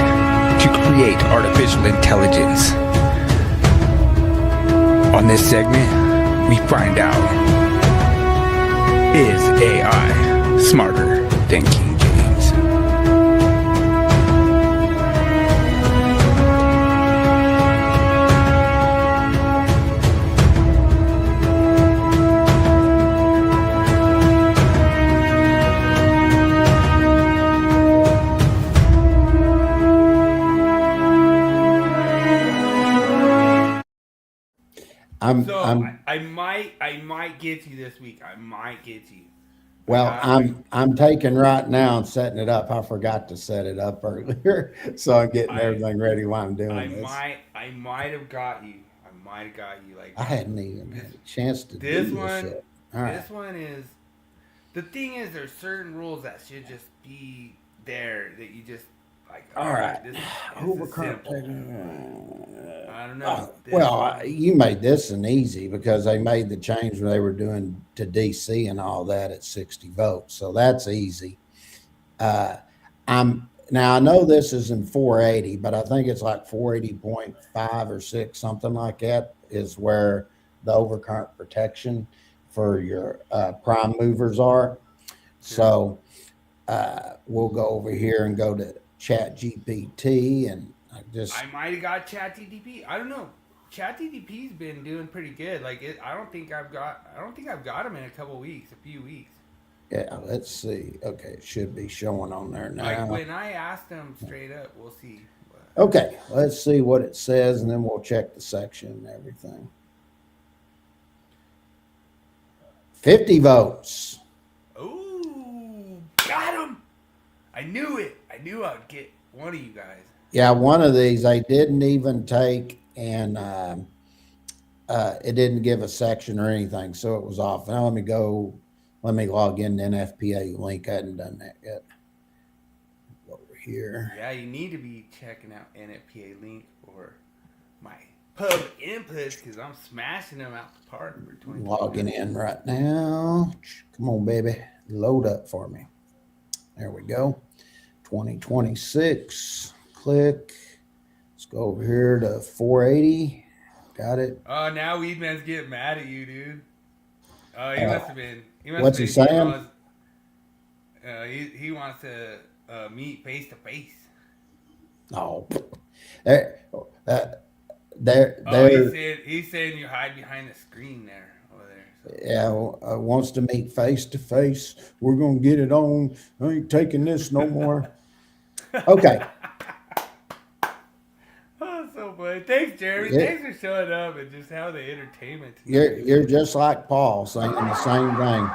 to create artificial intelligence. On this segment, we find out, is AI smarter than King James? I might get you this week. I might get you. Well, I'm taking right now and setting it up. I forgot to set it up earlier, so I'm getting everything ready while I'm doing this. I might have got you. Like I hadn't even had a chance to this do one. this yet. All right. This one is the thing is there's certain rules that should just be there that you just like. All right. This Overcurrent. I don't know. You made this an easy because they made the change when they were doing to DC and all that at 60 volts. So that's easy. Now I know this is in 480, but I think it's like 480.5 or 6, something like that. is where the overcurrent protection for your prime movers are. So we'll go over here and go to Chat GPT, and I might have got ChatGPT. I don't know. ChatGPT's been doing pretty good. I don't think I've got him in a few weeks. yeah, let's see. Okay, it should be showing on there now. Like when I asked him straight up, we'll see. Okay, let's see what it says, and then we'll check the section and everything. 50 votes. Ooh, got him! I knew it. I knew I'd get one of you guys. Yeah, one of these I didn't even take, and it didn't give a section or anything, so it was off. Now let me log in to NFPA link. I hadn't done that yet. Over here. Yeah, you need to be checking out NFPA link or my pub inputs because I'm smashing them out the park for 20. Logging in right now. Come on, baby. Load up for me. There we go. 2026. Click. Let's go over here to 480. Got it. Oh, now Weedman's getting mad at you, dude. Oh, he must have been. What's he saying? He wants to meet face to face. Oh. He's saying you hide behind the screen there over there. So. Yeah, wants to meet face to face. We're gonna get it on. I ain't taking this no more. Okay. Oh, so funny. Thanks, Jeremy. Yeah. Thanks for showing up and just how the entertainment. You're just like Paul saying the same thing.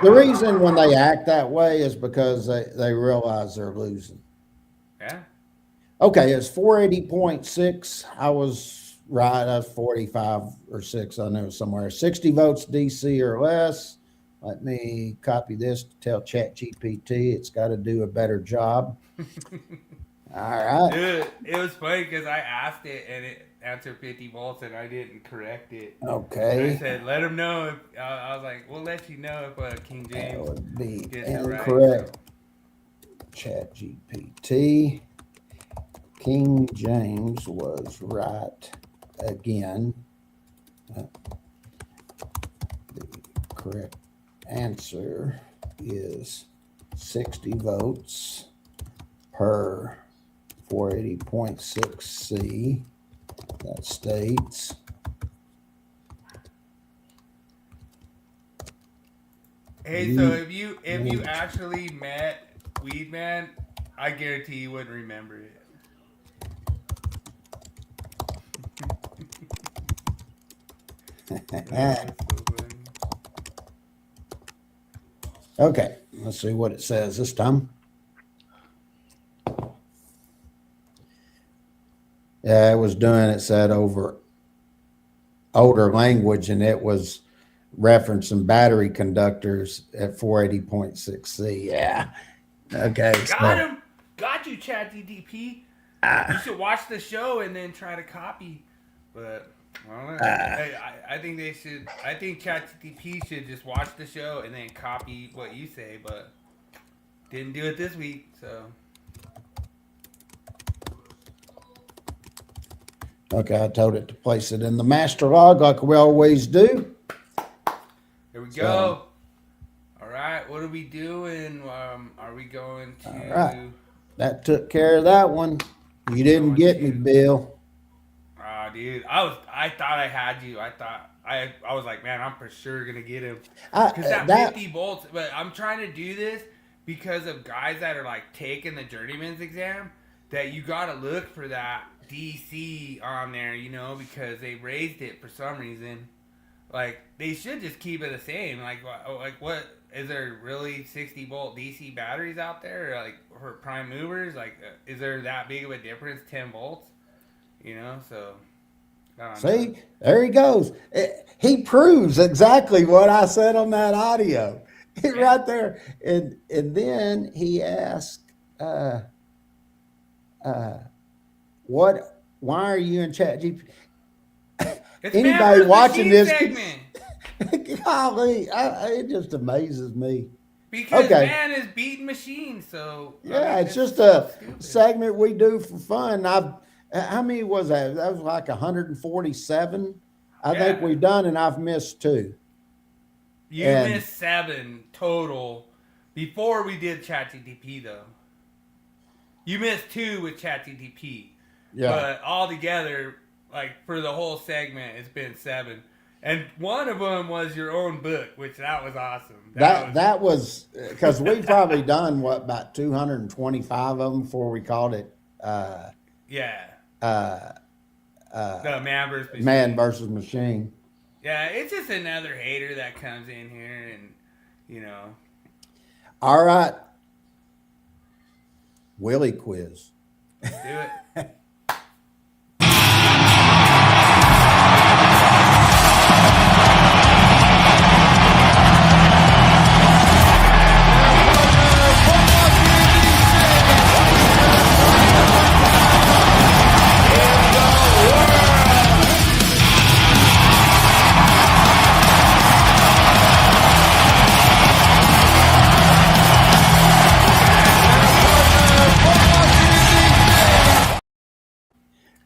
The reason when they act that way is because they realize they're losing. Yeah. Okay, it's 480.6. I was right. I was 45 or 6. I know somewhere. 60 votes DC or less. Let me copy this to tell ChatGPT it's got to do a better job. All right. Dude, it was funny because I asked it and it answered 50 volts and I didn't correct it. Okay. I said, let him know. I was like, we'll let you know if King James That would be gets it right. incorrect. ChatGPT. King James was right again. The correct answer is 60 votes per 480.6C. That states Hey, so if you actually met Weedman, I guarantee you wouldn't remember it. Okay, let's see what it says this time. Yeah, it was doing, it said over older language, and it was referencing battery conductors at 480.6C. Yeah. Okay. Got him. Got you, ChatGPT. You should watch the show and then try to copy. But I think they should. I think ChatGPT should just watch the show and then copy what you say. But didn't do it this week, so. Okay, I told it to place it in the master log like we always do. Here we go. All right, what are we doing? Are we going to? All right. That took care of that one. You didn't get me, Bill. Ah, dude, I thought I had you. I was like, man, I'm for sure gonna get him. Because that 50 volts. But I'm trying to do this because of guys that are like taking the journeyman's exam. That you gotta look for that DC on there, you know, because they raised it for some reason. Like they should just keep it the same. Like what is there really 60 volt DC batteries out there? Like for prime movers, like is there that big of a difference? 10 volts, you know? So see, there he goes. He proves exactly what I said on that audio. Right there, and then he asked, "What? Why are you in ChatGPT?" Anybody watching this? Golly, it just amazes me. Because man is beating machines, so yeah, it's just a segment we do for fun. How many was that? That was like 147. I Yeah. think we've done, and I've missed 2. You And- missed 7 total before we did ChatGTP, though. You missed 2 with ChatGTP. Yeah. But all together, like for the whole segment, it's been 7. And one of them was your own book, which that was awesome. That was because we probably done about 225 of them before we called it yeah. uh, The man versus machine. man versus machine. Yeah, it's just another hater that comes in here and, you know. All right, Willie Quiz. Do it.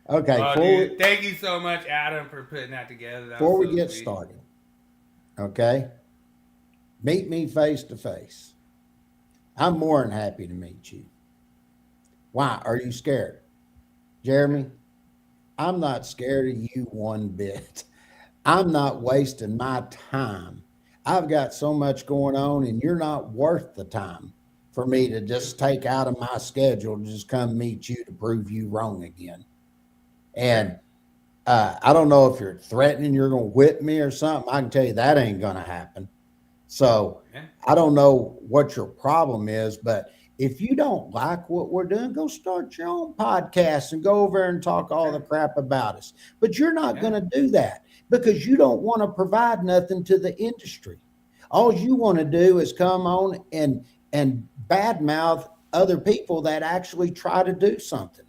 Okay, Oh, dude, thank you so much, Adam, for putting that together. before we get started, okay, meet me face to face. I'm more than happy to meet you. Why? Are you scared? Jeremy, I'm not scared of you one bit. I'm not wasting my time. I've got so much going on, and you're not worth the time for me to just take out of my schedule to just come meet you to prove you wrong again. And I don't know if you're threatening you're going to whip me or something. I can tell you that ain't going to happen. So I don't know what your problem is, but if you don't like what we're doing, go start your own podcast and go over and talk all the crap about us. But you're not going to do that because you don't want to provide nothing to the industry. All you want to do is come on and badmouth other people that actually try to do something.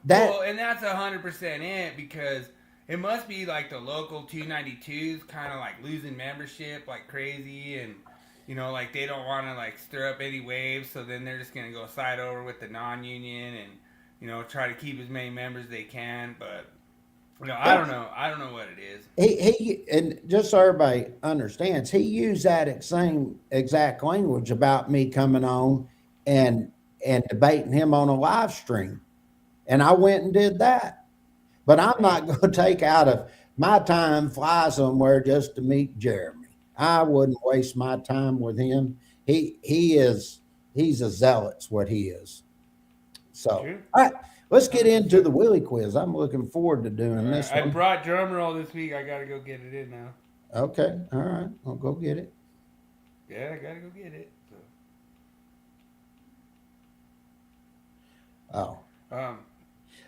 Well, and that's 100% it, because it must be like the local 292s kind of like losing membership like crazy, and you know, like they don't want to like stir up any waves, so then they're just gonna go side over with the non-union and, you know, try to keep as many members as they can. But you know, I don't know what it is. He and just so everybody understands, he used that same exact language about me coming on and debating him on a live stream. And I went and did that. But I'm not going to take out of my time, fly somewhere just to meet Jeremy. I wouldn't waste my time with him. He's a zealot's what he is. So, all right, let's get into the Willie Quiz. I'm looking forward to doing this one. I brought drum roll this week. I got to go get it in now. Okay, all right, I'll go get it. Yeah, I got to go get it. So. Oh.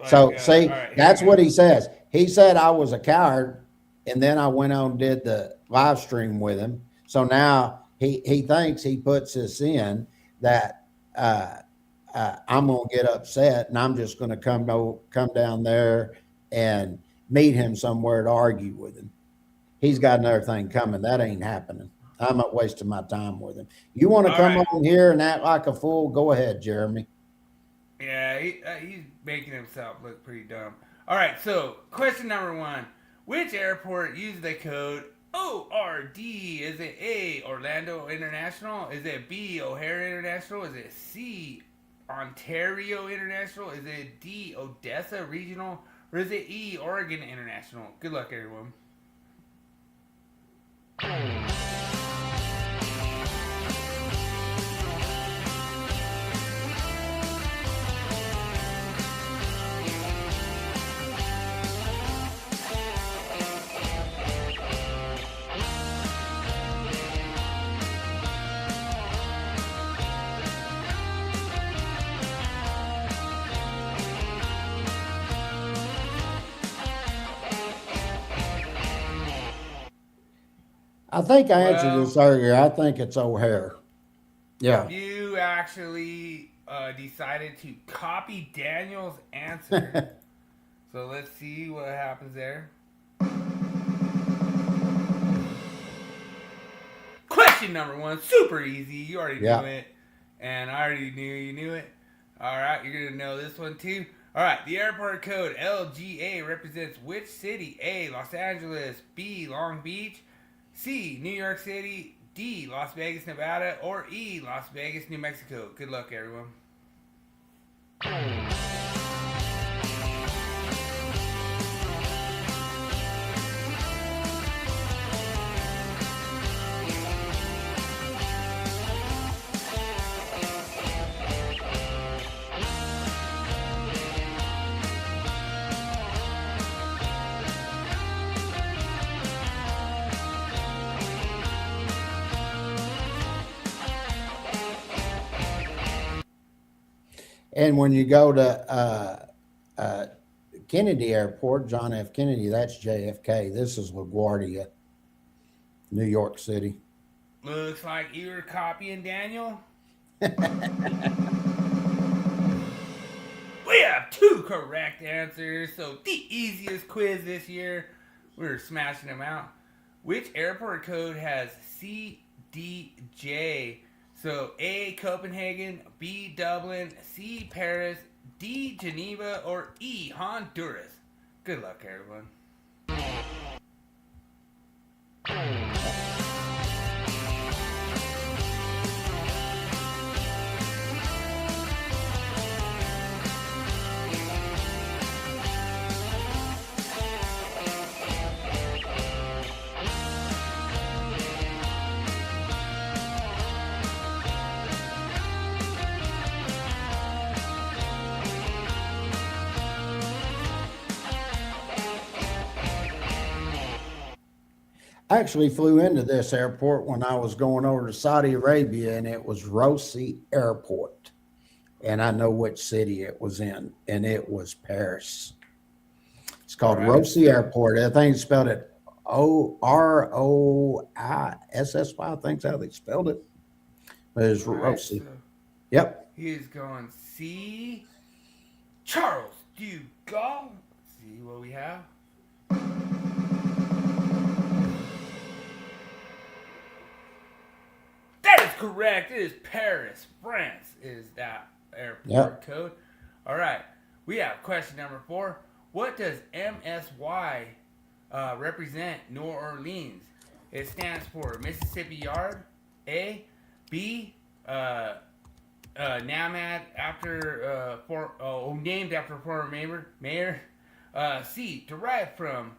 So see, right, that's what he says. He said I was a coward, and then I went on and did the live stream with him. So now he thinks he puts this in that I'm gonna get upset, and I'm just gonna come down there and meet him somewhere to argue with him. He's got another thing coming. That ain't happening. I'm not wasting my time with him. You want to come on here and act like a fool? Go ahead, Jeremy. Yeah, he's making himself look pretty dumb. All right, so question number 1. Which airport uses the code ORD? Is it A, Orlando International? Is it B, O'Hare International? Is it C, Ontario International? Is it D, Odessa Regional? Or is it E, Oregon International? Good luck, everyone. I think I answered this earlier. I think it's O'Hare. Yeah. You actually decided to copy Daniel's answer. So let's see what happens there. Question number 1, super easy. You already knew it, and I already knew you knew it. All right, you're gonna know this one too. All right, the airport code LGA represents which city? A, Los Angeles, B, Long Beach, C, New York City, D, Las Vegas, Nevada, or E, Las Vegas, New Mexico. Good luck, everyone. And when you go to Kennedy Airport, John F. Kennedy, that's JFK. This is LaGuardia, New York City. Looks like you were copying Daniel. We have 2 correct answers, so the easiest quiz this year. We're smashing them out. Which airport code has CDJ? So A, Copenhagen, B, Dublin, C, Paris, D, Geneva, or E, Honduras. Good luck, everyone. I actually flew into this airport when I was going over to Saudi Arabia, and it was Roissy Airport. And I know which city it was in, and it was Paris. It's called Roissy Airport. I think it's spelled it Roissy. I think that's how they spelled it. But it's Roissy. So Yep. he's going C. Charles Dugas. See what we have. That is correct. It is Paris, France. Is that airport code? All right. We have question number 4. What does MSY represent New Orleans? It stands for Mississippi Yard. A, B, NAMAD named after former mayor. C, derived from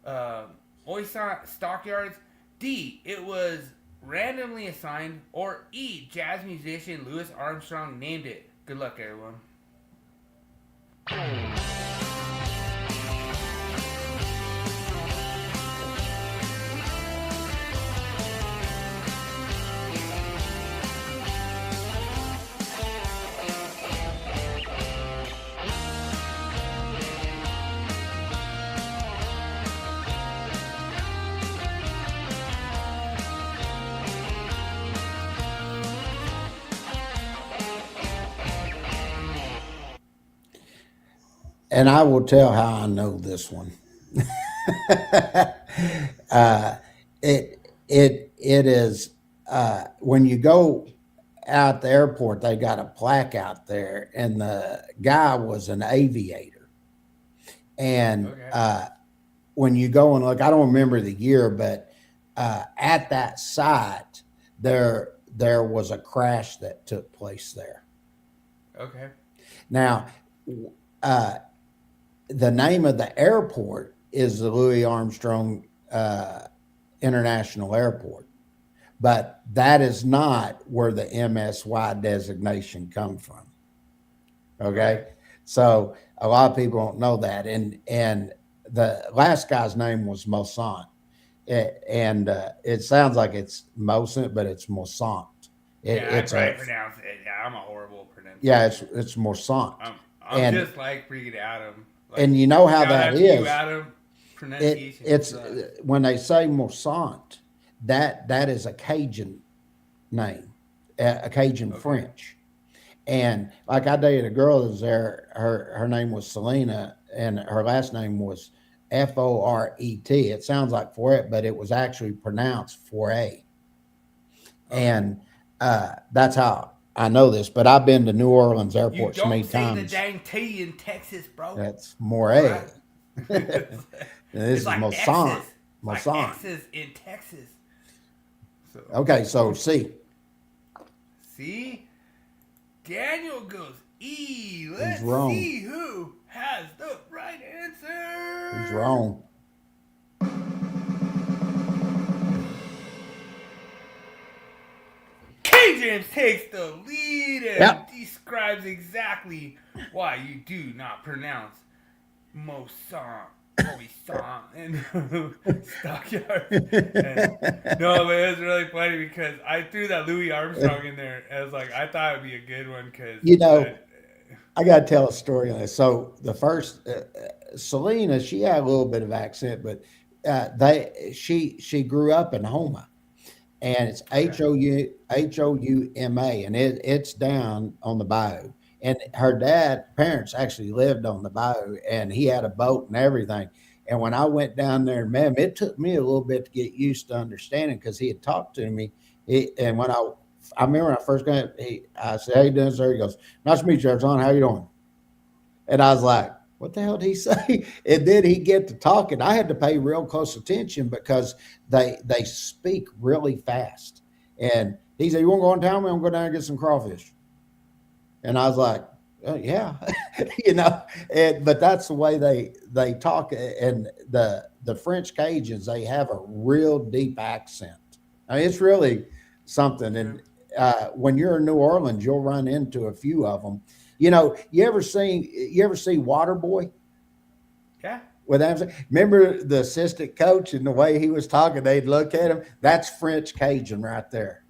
Oisant Stockyards. D, it was randomly assigned. Or E, jazz musician Louis Armstrong named it. Good luck, everyone. And I will tell how I know this one. It is when you go out the airport, they got a plaque out there, and the guy was an aviator. And when you go and look, I don't remember the year, but at that site, there was a crash that took place there. Okay. Now, the name of the airport is the Louis Armstrong International Airport, but that is not where the MSY designation come from. Okay, so a lot of people don't know that, and the last guy's name was Mossant, and it sounds like it's Mosant, but it's Mossant. It's right. Pronounce it. Yeah, I'm a horrible pronunciator. Yeah, it's Mossant. I'm just like freaking Adam. Like, and you know how that is. Adam, pronunciation. It's when they say Mossant, that is a Cajun name, a Cajun French. And like I dated a girl that was there, her name was Selena, and her last name was Foret. It sounds like Foret, but it was actually pronounced Foret. And that's how I know this, but I've been to New Orleans You airport so don't many say the times. dang T in Texas, bro. That's more Right? This It's is like Mossant. X's. Like Mossant. X's in Texas. So, Okay, so C. see? Daniel goes E. Let's wrong. see who has the right answer. He's wrong. King James takes the lead and Yep. describes exactly why you do not pronounce Mossant, and Stockyard. No, but it was really funny because I threw that Louis Armstrong in there. I was like, I thought it'd be a good one because I got to tell a story on this. So the first Selena, she had a little bit of accent, but she grew up in Houma, and it's Houma, and it's down on the bayou. And her parents actually lived on the bayou, and he had a boat and everything. And when I went down there and met him, it took me a little bit to get used to understanding because he had talked to me. And when I remember when I first got, I said, "How you doing, sir?" He goes, "Nice to meet you, Arizona. How you doing?" And I was like, "What the hell did he say?" And then he get to talking. I had to pay real close attention because they speak really fast. And he said, "You want to go in town? We're going to go down and get some crawfish." And I was like, "Oh, yeah," but that's the way they talk. And the French Cajuns, they have a real deep accent. I mean, it's really something. And when you're in New Orleans, you'll run into a few of them. You ever see Waterboy? Yeah. With Amazon? Remember the assistant coach and the way he was talking, they'd look at him. That's French Cajun right there.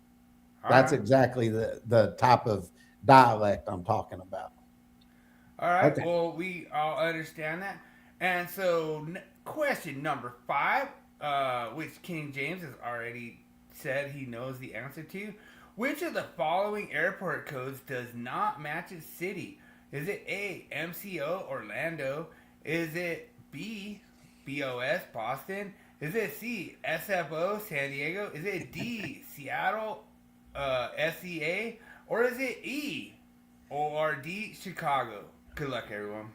That's exactly the type of dialect I'm talking about. All right. Okay. Well, we all understand that. And so, question number 5, which King James has already said he knows the answer to. Which of the following airport codes does not match a city? Is it A, MCO, Orlando? Is it B, BOS, Boston? Is it C, SFO, San Diego? Is it D, Seattle, SEA? Or is it E, ORD, Chicago? Good luck, everyone.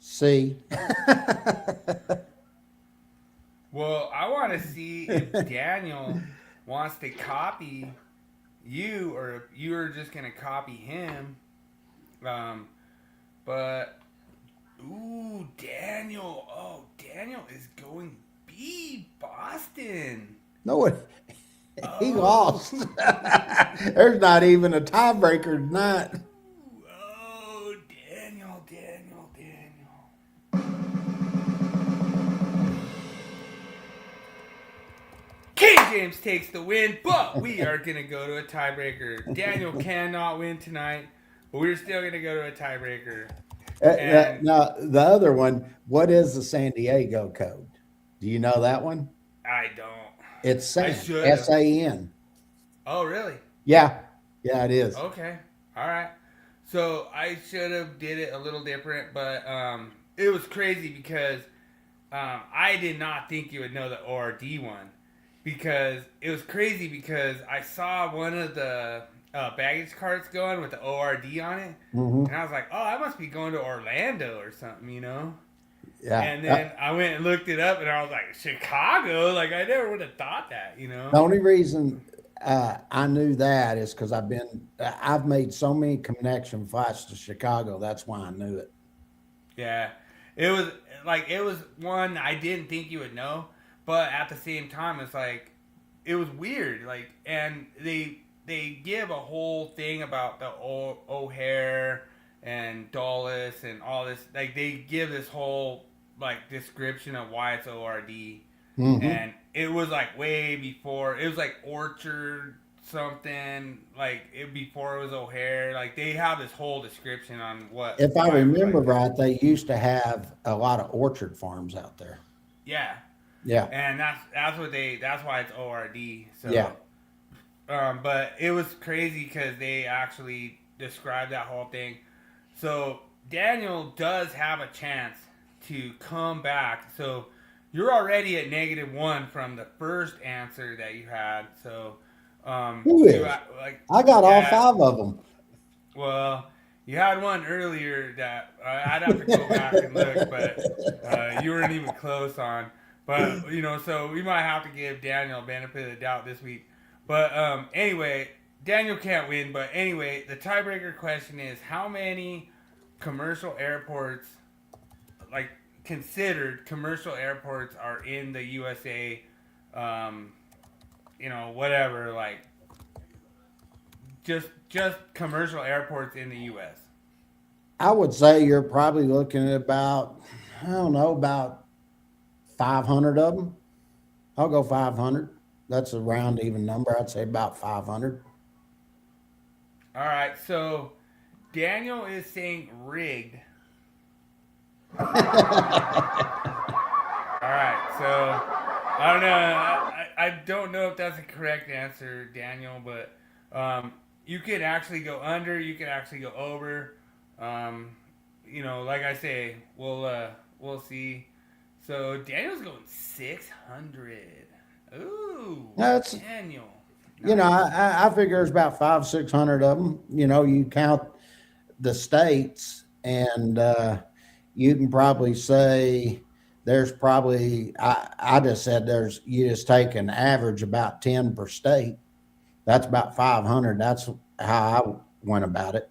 C. Well, I want to see if Daniel wants to copy you or if you're just going to copy him. But, ooh, Daniel. Oh, Daniel is going B, Boston. No, he lost. There's not even a tiebreaker tonight. Oh, Daniel. King James takes the win, but we are going to go to a tiebreaker. Daniel cannot win tonight, but we're still going to go to a tiebreaker. Now, the other one, what is the San Diego code? Do you know that one? I don't. It's SAN. should've. S-A-N. Oh, really? Yeah, it is. Okay. All right. So I should have did it a little different, but it was crazy because I did not think you would know the ORD one. Because it was crazy because I saw one of the baggage carts going with the ORD on it. Mm-hmm. And I was like, oh, I must be going to Orlando or something, Yeah. And then I went and looked it up and I was like, Chicago? Like, I never would have thought that, The only reason I knew that is because I've made so many connection flights to Chicago. That's why I knew it. Yeah. It was one I didn't think you would know. But at the same time, it's like, it was weird. Like, and they give a whole thing about the O'Hare and Dulles and all this. Like, they give this whole, like, description of why it's ORD. Mm-hmm. And it was, like, way before. It was, like, Orchard something like it before it was O'Hare. Like they have this whole description on what. If I why it was remember like that. right, they used to have a lot of orchard farms out there. Yeah. Yeah. And that's why it's ORD. So Yeah. But it was crazy because they actually described that whole thing. So Daniel does have a chance to come back. So you're already at -1 from the first answer that you had. So Who is? I got all 5 of them. Well, you had one earlier that I'd have to go back and look, but you weren't even close on. But so we might have to give Daniel a benefit of the doubt this week. But anyway, Daniel can't win. But anyway, the tiebreaker question is: how many commercial airports, like considered commercial airports, are in the USA? Whatever, like just commercial airports in the U.S. I would say you're probably looking at about 500 of them. I'll go 500. That's a round even number. I'd say about 500. All right, so Daniel is saying rigged. All right, so I don't know. I don't know if that's a correct answer, Daniel, but you could actually go under. You could actually go over. Like I say, we'll see. So Daniel's going 600. Ooh, That's Daniel. I figure there's about 500-600 of them. You count the states, and you can probably say there's probably. I just said you just take an average about 10 per state. That's about 500. That's how I went about it.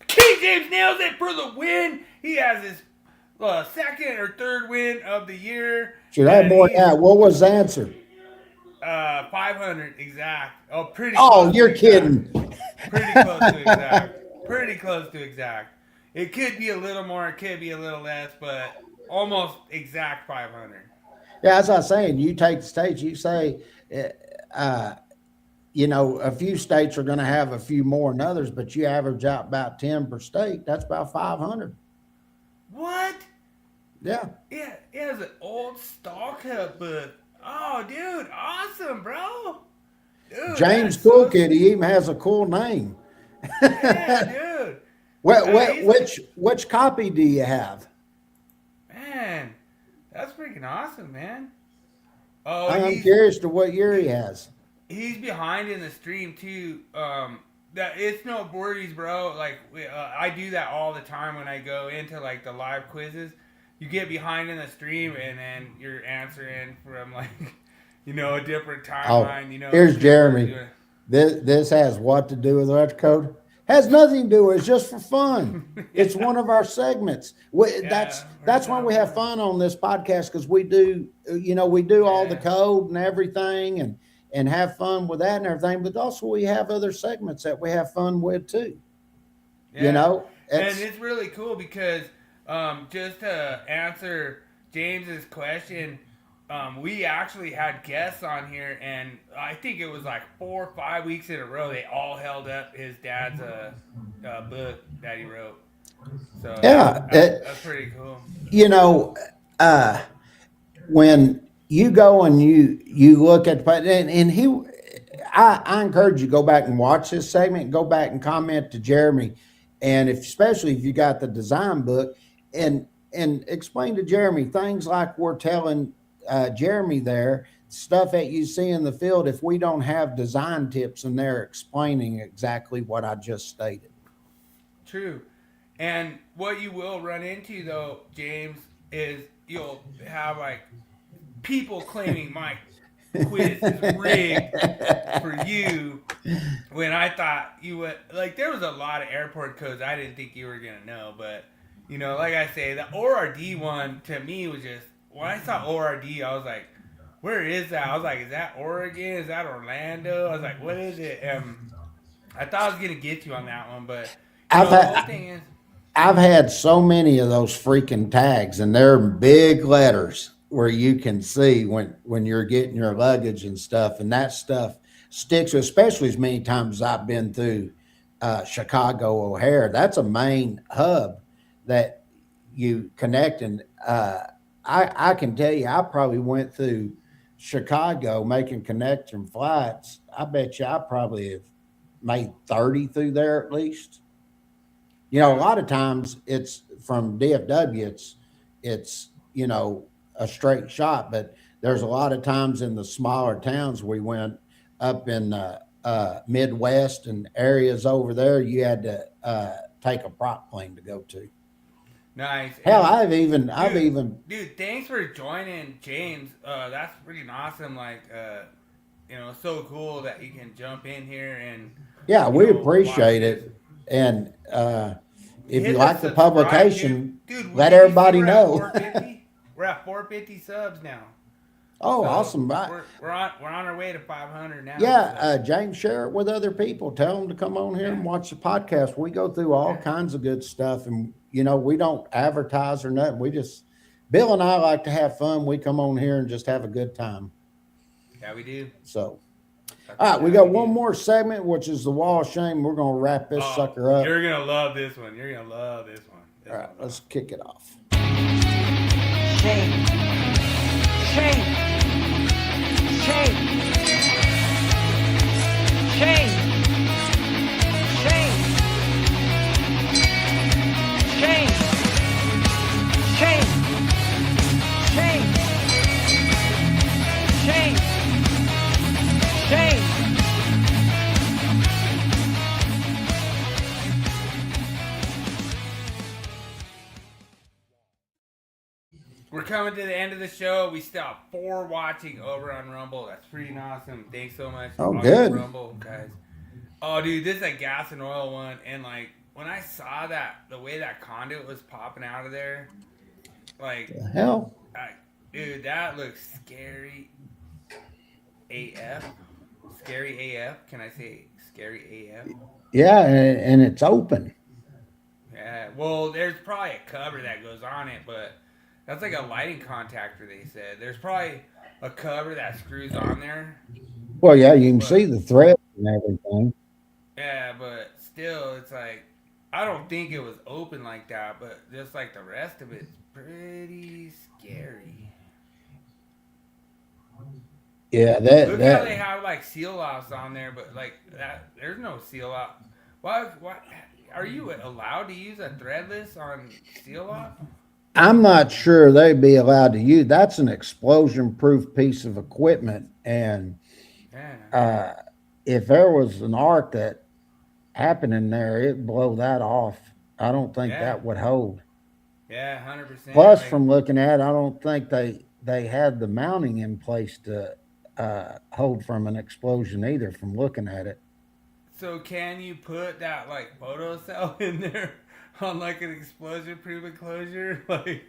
King James nails it for the win. He has his second or third win of the year. Should I have more than that? What was the answer? 500 exact. Oh, pretty. Oh, you're kidding. Pretty close to exact. Pretty close to exact. It could be a little more. It could be a little less, but almost exact 500. Yeah, as I was saying, you take the states. You say, a few states are going to have a few more than others, but you average out about 10 per state. That's about 500. What? Yeah. Yeah, it has an old stock up book. Oh, dude, awesome, bro. Dude, James Cool Kid, he even has a cool name. Yeah, dude. Which copy do you have? Man, that's freaking awesome, man. Oh, I'm curious to what year he has. He's behind in the stream too. That it's no worries, bro. Like I do that all the time when I go into like the live quizzes. You get behind in the stream and then you're answering from like, a different timeline. Here's Jeremy. This has what to do with electric code? Has nothing to do with it. It's just for fun. It's one of our segments. That's why we have fun on this podcast, because we do all the code and everything and have fun with that and everything. But also we have other segments that we have fun with too. And it's really cool because just to answer James's question, we actually had guests on here, and I think it was like 4 or 5 weeks in a row. They all held up his dad's book that he wrote. So that's pretty cool. When you go and you look at I encourage you to go back and watch this segment, go back and comment to Jeremy, and especially if you got the design book, and explain to Jeremy things like we're telling Jeremy there, stuff that you see in the field. If we don't have design tips and they're explaining exactly what I just stated. True. And what you will run into though, James, is you'll have like people claiming my quiz is rigged for you, when I thought you would. Like, there was a lot of airport codes I didn't think you were gonna know, but like I say, the ORD one to me was just, when I saw ORD, I was like, where is that? I was like, is that Oregon? Is that Orlando? I was like, what is it? I thought I was gonna get you on that one, but the whole thing is, I've had so many of those freaking tags, and they're big letters where you can see when you're getting your luggage and stuff, and that stuff sticks, especially as many times as I've been through Chicago O'Hare. That's a main hub that you connect, and I can tell you, I probably went through Chicago making connection flights. I bet you I probably have made 30 through there at least. You know, a lot of times it's from DFW, it's a straight shot, but there's a lot of times in the smaller towns we went up in Midwest and areas over there, you had to take a prop plane to go to. Nice. Hell, I've even Dude, thanks for joining, James. That's freaking awesome. Like, so cool that you can jump in here and. Yeah, we appreciate it. And if you like the publication, dude, let everybody know. We're at 450 subs now. Oh, So awesome! We're on our way to 500 now. Yeah, James, share it with other people. Tell them to come on here and watch the podcast. We go through all kinds of good stuff, and we don't advertise or nothing. We just, Bill and I like to have fun. We come on here and just have a good time. Yeah, we do. So, all right, we got one more segment, which is the Wall of Shame. We're gonna wrap this sucker up. You're gonna love this one. All right, let's kick it off. Shame. Shame. Shame. Shame. Shame. Shame. Shame. Shame. Shame. Shame. We're coming to the end of the show. We still have 4 watching over on Rumble. That's pretty awesome. Thanks so much. Oh, good. Rumble, guys. Oh, dude, this is a gas and oil one. And, like, when I saw that, the way that conduit was popping out of there, like, The hell? dude, that looks scary AF. Scary AF. Can I say scary AF? Yeah, and it's open. Yeah. Well, there's probably a cover that goes on it, but that's like a lighting contactor, they said. There's probably a cover that screws on there. Well, yeah, you can see the thread and everything. Yeah, but still, it's like, I don't think it was open like that, but just like the rest of it's pretty scary. Yeah, Look how they have like seal offs on there, but like that, there's no seal off. Why are you allowed to use a threadless on seal off? I'm not sure they'd be allowed to use. That's an explosion-proof piece of equipment, and if there was an arc that happened in there, it'd blow that off. I don't think that would hold. Yeah, 100%. Plus, from looking at it, I don't think they had the mounting in place to hold from an explosion either, from looking at it. So can you put that like photo cell in there on like an explosion-proof enclosure? Like,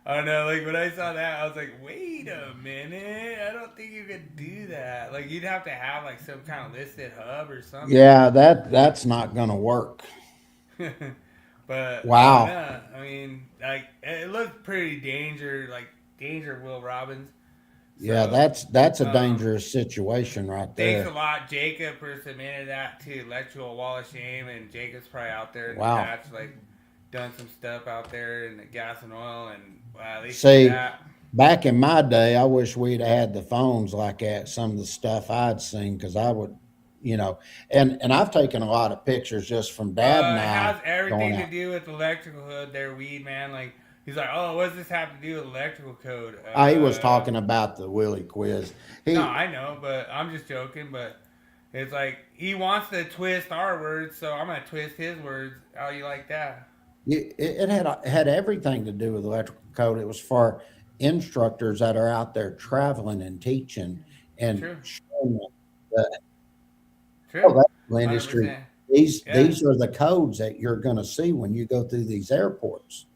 I don't know. Like when I saw that, I was like, wait a minute. I don't think you could do that. Like you'd have to have like some kind of listed hub or something. Yeah, that's not gonna work. But wow. I mean, like it looked pretty danger Will Robbins. So, yeah, that's a dangerous situation right there. Thanks a lot, Jacob, for submitting that to Electrical Wall of Shame, and Jacob's probably out there in the patch, like done some stuff out there in the gas and oil, and wow, they see that. Back in my day, I wish we'd had the phones like that. Some of the stuff I'd seen, because I would, and I've taken a lot of pictures just from Dad and I. It has everything to do with electrical hood there, Weed Man. Like he's like, oh, what does this have to do with electrical code? He was talking about the Willie Quiz. No, I know, but I'm just joking. But it's like he wants to twist our words, so I'm gonna twist his words. How you like that? It had everything to do with electrical code. It was for instructors that are out there traveling and teaching and showing the electrical industry. 100%. These are the codes that you're going to see when you go through these airports.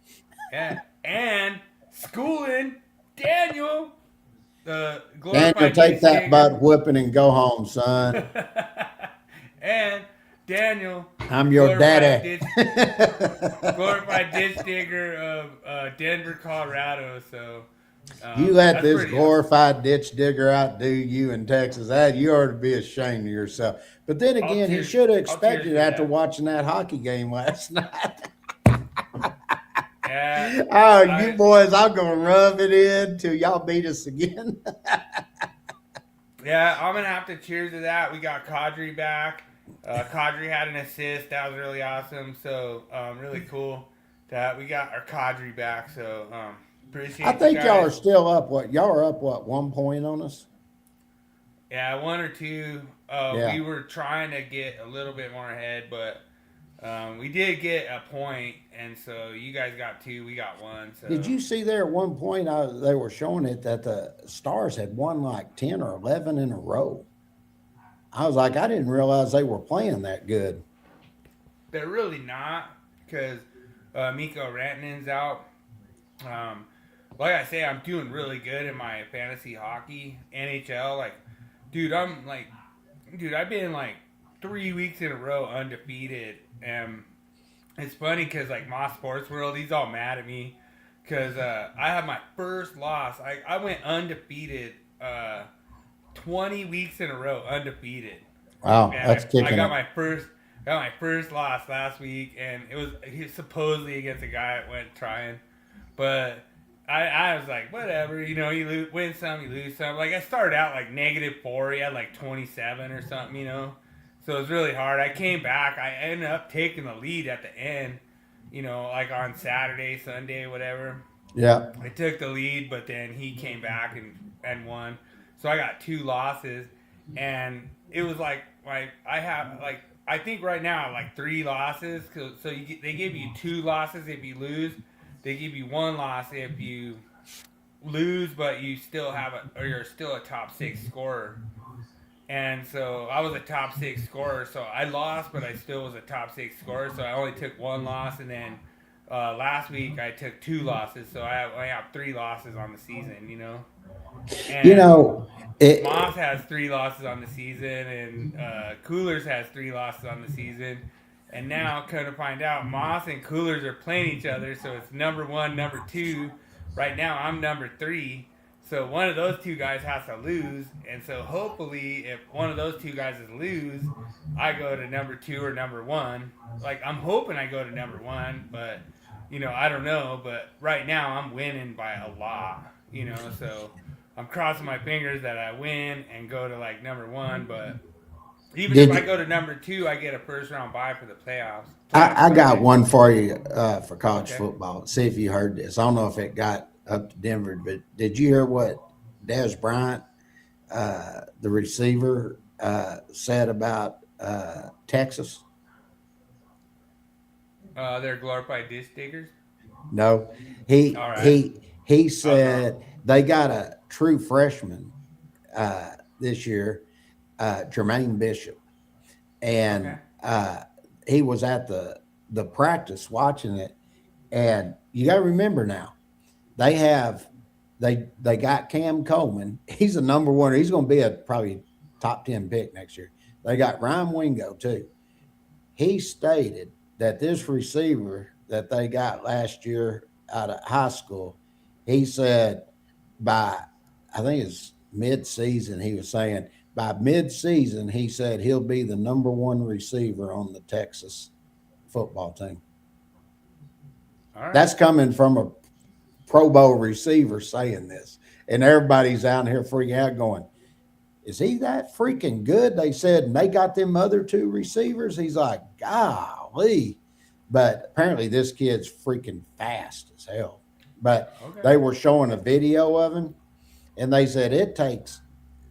Yeah, and schooling Daniel, the glorified Daniel, take that butt whipping and go home, son. And Daniel. I'm your daddy. Glorified ditch digger of Denver, Colorado. So You let that's this pretty glorified ditch digger outdo you in Texas. That you ought to be ashamed of yourself. But then again, he cheers- should have I'll cheers expected to after that. watching that hockey game last night. Yeah. Oh, you boys, I'm gonna rub it in till y'all beat us again. Yeah, I'm gonna have to cheers to that. We got Kadri back. Kadri had an assist. That was really awesome. So really cool that we got our Kadri back. So appreciate. I think you y'all are guys. still up. What y'all are up? What 1 point on us? Yeah, 1 or 2. Yeah. We were trying to get a little bit more ahead, but we did get a point, and so you guys got 2, we got 1. So. Did you see there at one point they were showing it that the Stars had won like 10 or 11 in a row? I was like, I didn't realize they were playing that good. They're really not, because Mikko Rantanen's out. Like I say, I'm doing really good in my fantasy hockey, NHL. Like, I've been like 3 weeks in a row undefeated, and it's funny because like Moss Sports World, he's all mad at me because I have my first loss. I went undefeated 20 weeks in a row, undefeated. Wow, And that's kicking I got it. my first loss last week, and it was supposedly against a guy that went trying, but I was like, whatever, you win some, you lose some. Like, I started out like -4, he had like 27 or something, so it was really hard. I came back, I ended up taking the lead at the end, like on Saturday, Sunday, whatever. Yeah. I took the lead, but then he came back and won. So I got 2 losses, and it was like I think right now like 3 losses. So they give you 2 losses if you lose. They give you 1 loss if you lose, but you still you're still a top 6 scorer. And so I was a top 6 scorer. So I lost, but I still was a top 6 scorer. So I only took 1 loss, and then last week I took 2 losses. So I have 3 losses on the season. And Moss has 3 losses on the season, and Coolers has 3 losses on the season. And now, come to find out, Moss and Coolers are playing each other, so it's number 1, number 2. Right now, I'm number 3. So one of those 2 guys has to lose. And so hopefully, if one of those 2 guys lose, I go to number 2 or number 1. Like, I'm hoping I go to number 1, but, I don't know. But right now, I'm winning by a lot, so I'm crossing my fingers that I win and go to, like, number 1, but... Even if I go to number 2, I get a first-round bye for the playoffs. I got one for you for college football. See if you heard this. I don't know if it got up to Denver, but did you hear what Des Bryant, the receiver, said about Texas? They're glorified ditch diggers? No. He said they got a true freshman this year, Jermaine Bishop, and he was at the practice watching it. And you got to remember now, they got Cam Coleman. He's a number 1. He's going to be a probably top 10 pick next year. They got Ryan Wingo too. He stated that this receiver that they got last year out of high school, he said by, I think it's mid-season, he was saying by mid-season, he said he'll be the number 1 receiver on the Texas football team. All right. That's coming from a Pro Bowl receiver saying this. And everybody's out here freaking out going, is he that freaking good? They said, and they got them other 2 receivers. He's like, golly. But apparently this kid's freaking fast as hell. But they were showing a video of him, and they said it takes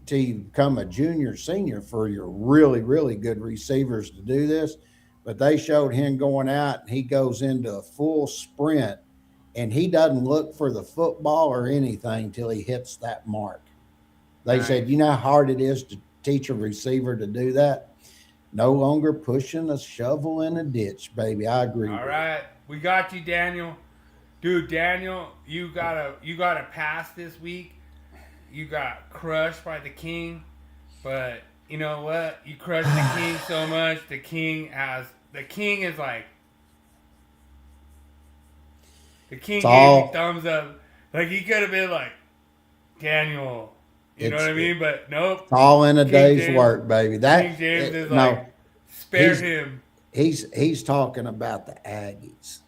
to become a junior, senior for your really, really good receivers to do this. But they showed him going out, and he goes into a full sprint, and he doesn't look for the football or anything till he hits that mark. They said, you know how hard it is to teach a receiver to do that? No longer pushing a shovel in a ditch, baby. I agree. All right. We got you, Daniel. Dude, Daniel, you got a pass this week. You got crushed by the King, but you know what? You crush the King so much. The King is like. The King gave me thumbs up. Like, he could have been like, Daniel. You know what I mean? But nope. It's all in a King day's James, work, baby. King James is like, spare him. He's talking about the Aggies.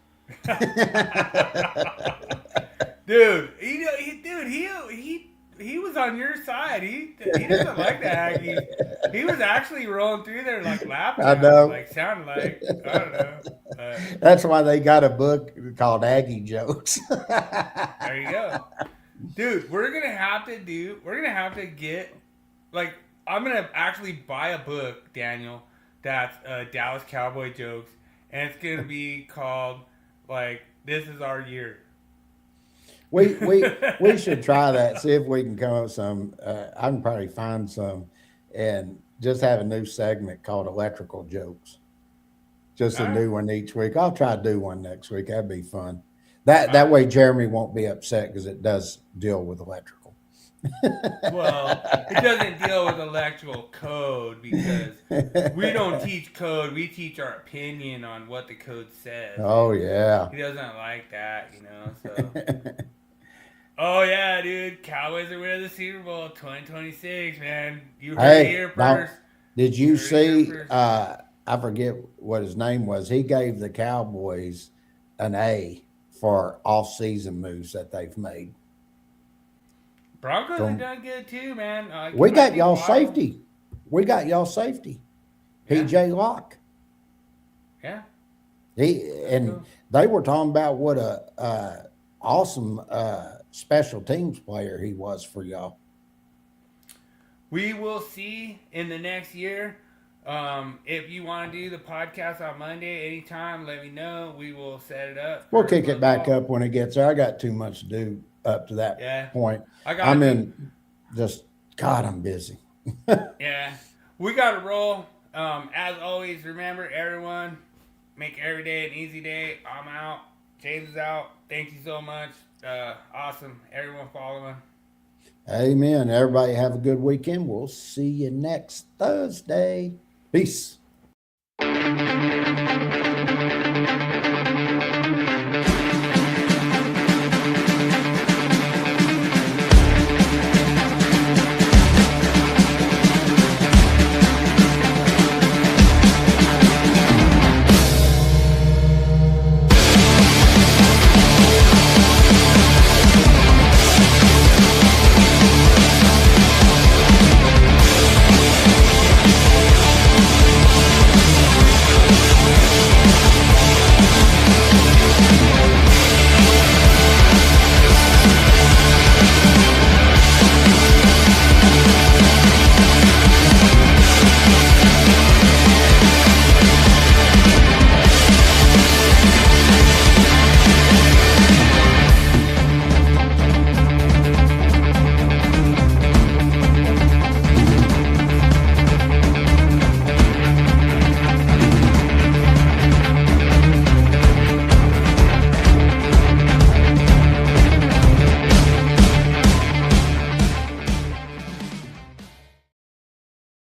Dude, he was on your side. He doesn't like the Aggies. He was actually rolling through there like laughing. I know. Like, sounded like, I don't know. That's why they got a book called Aggie Jokes. There you go. Dude, we're gonna have to get, like, I'm gonna actually buy a book, Daniel, that's Dallas Cowboy jokes, and it's gonna be called, like, This Is Our Year. We should try that. See if we can come up with some. I can probably find some, and just have a new segment called Electrical Jokes. Just a new one each week. I'll try to do one next week. That'd be fun. That way Jeremy won't be upset because it does deal with electrical. Well, it doesn't deal with electrical code because we don't teach code. We teach our opinion on what the code says. Oh, yeah. He doesn't like that, you know, so. Oh, yeah, dude. Cowboys are winning the Super Bowl 2026, man. You heard it here first. Did you see, I forget what his name was. He gave the Cowboys an A for off-season moves that they've made. Broncos have done good too, man. We got y'all safety. PJ Locke. Yeah. They were talking about what a awesome special teams player he was for y'all. We will see in the next year. If you want to do the podcast on Monday, anytime, let me know. We will set it up. We'll kick it back up when it gets there. I got too much to do up to that point. I'm busy. Yeah. We got to roll. As always, remember, everyone, make every day an easy day. I'm out. James is out. Thank you so much. Awesome. Everyone following. Amen. Everybody have a good weekend. We'll see you next Thursday. Peace.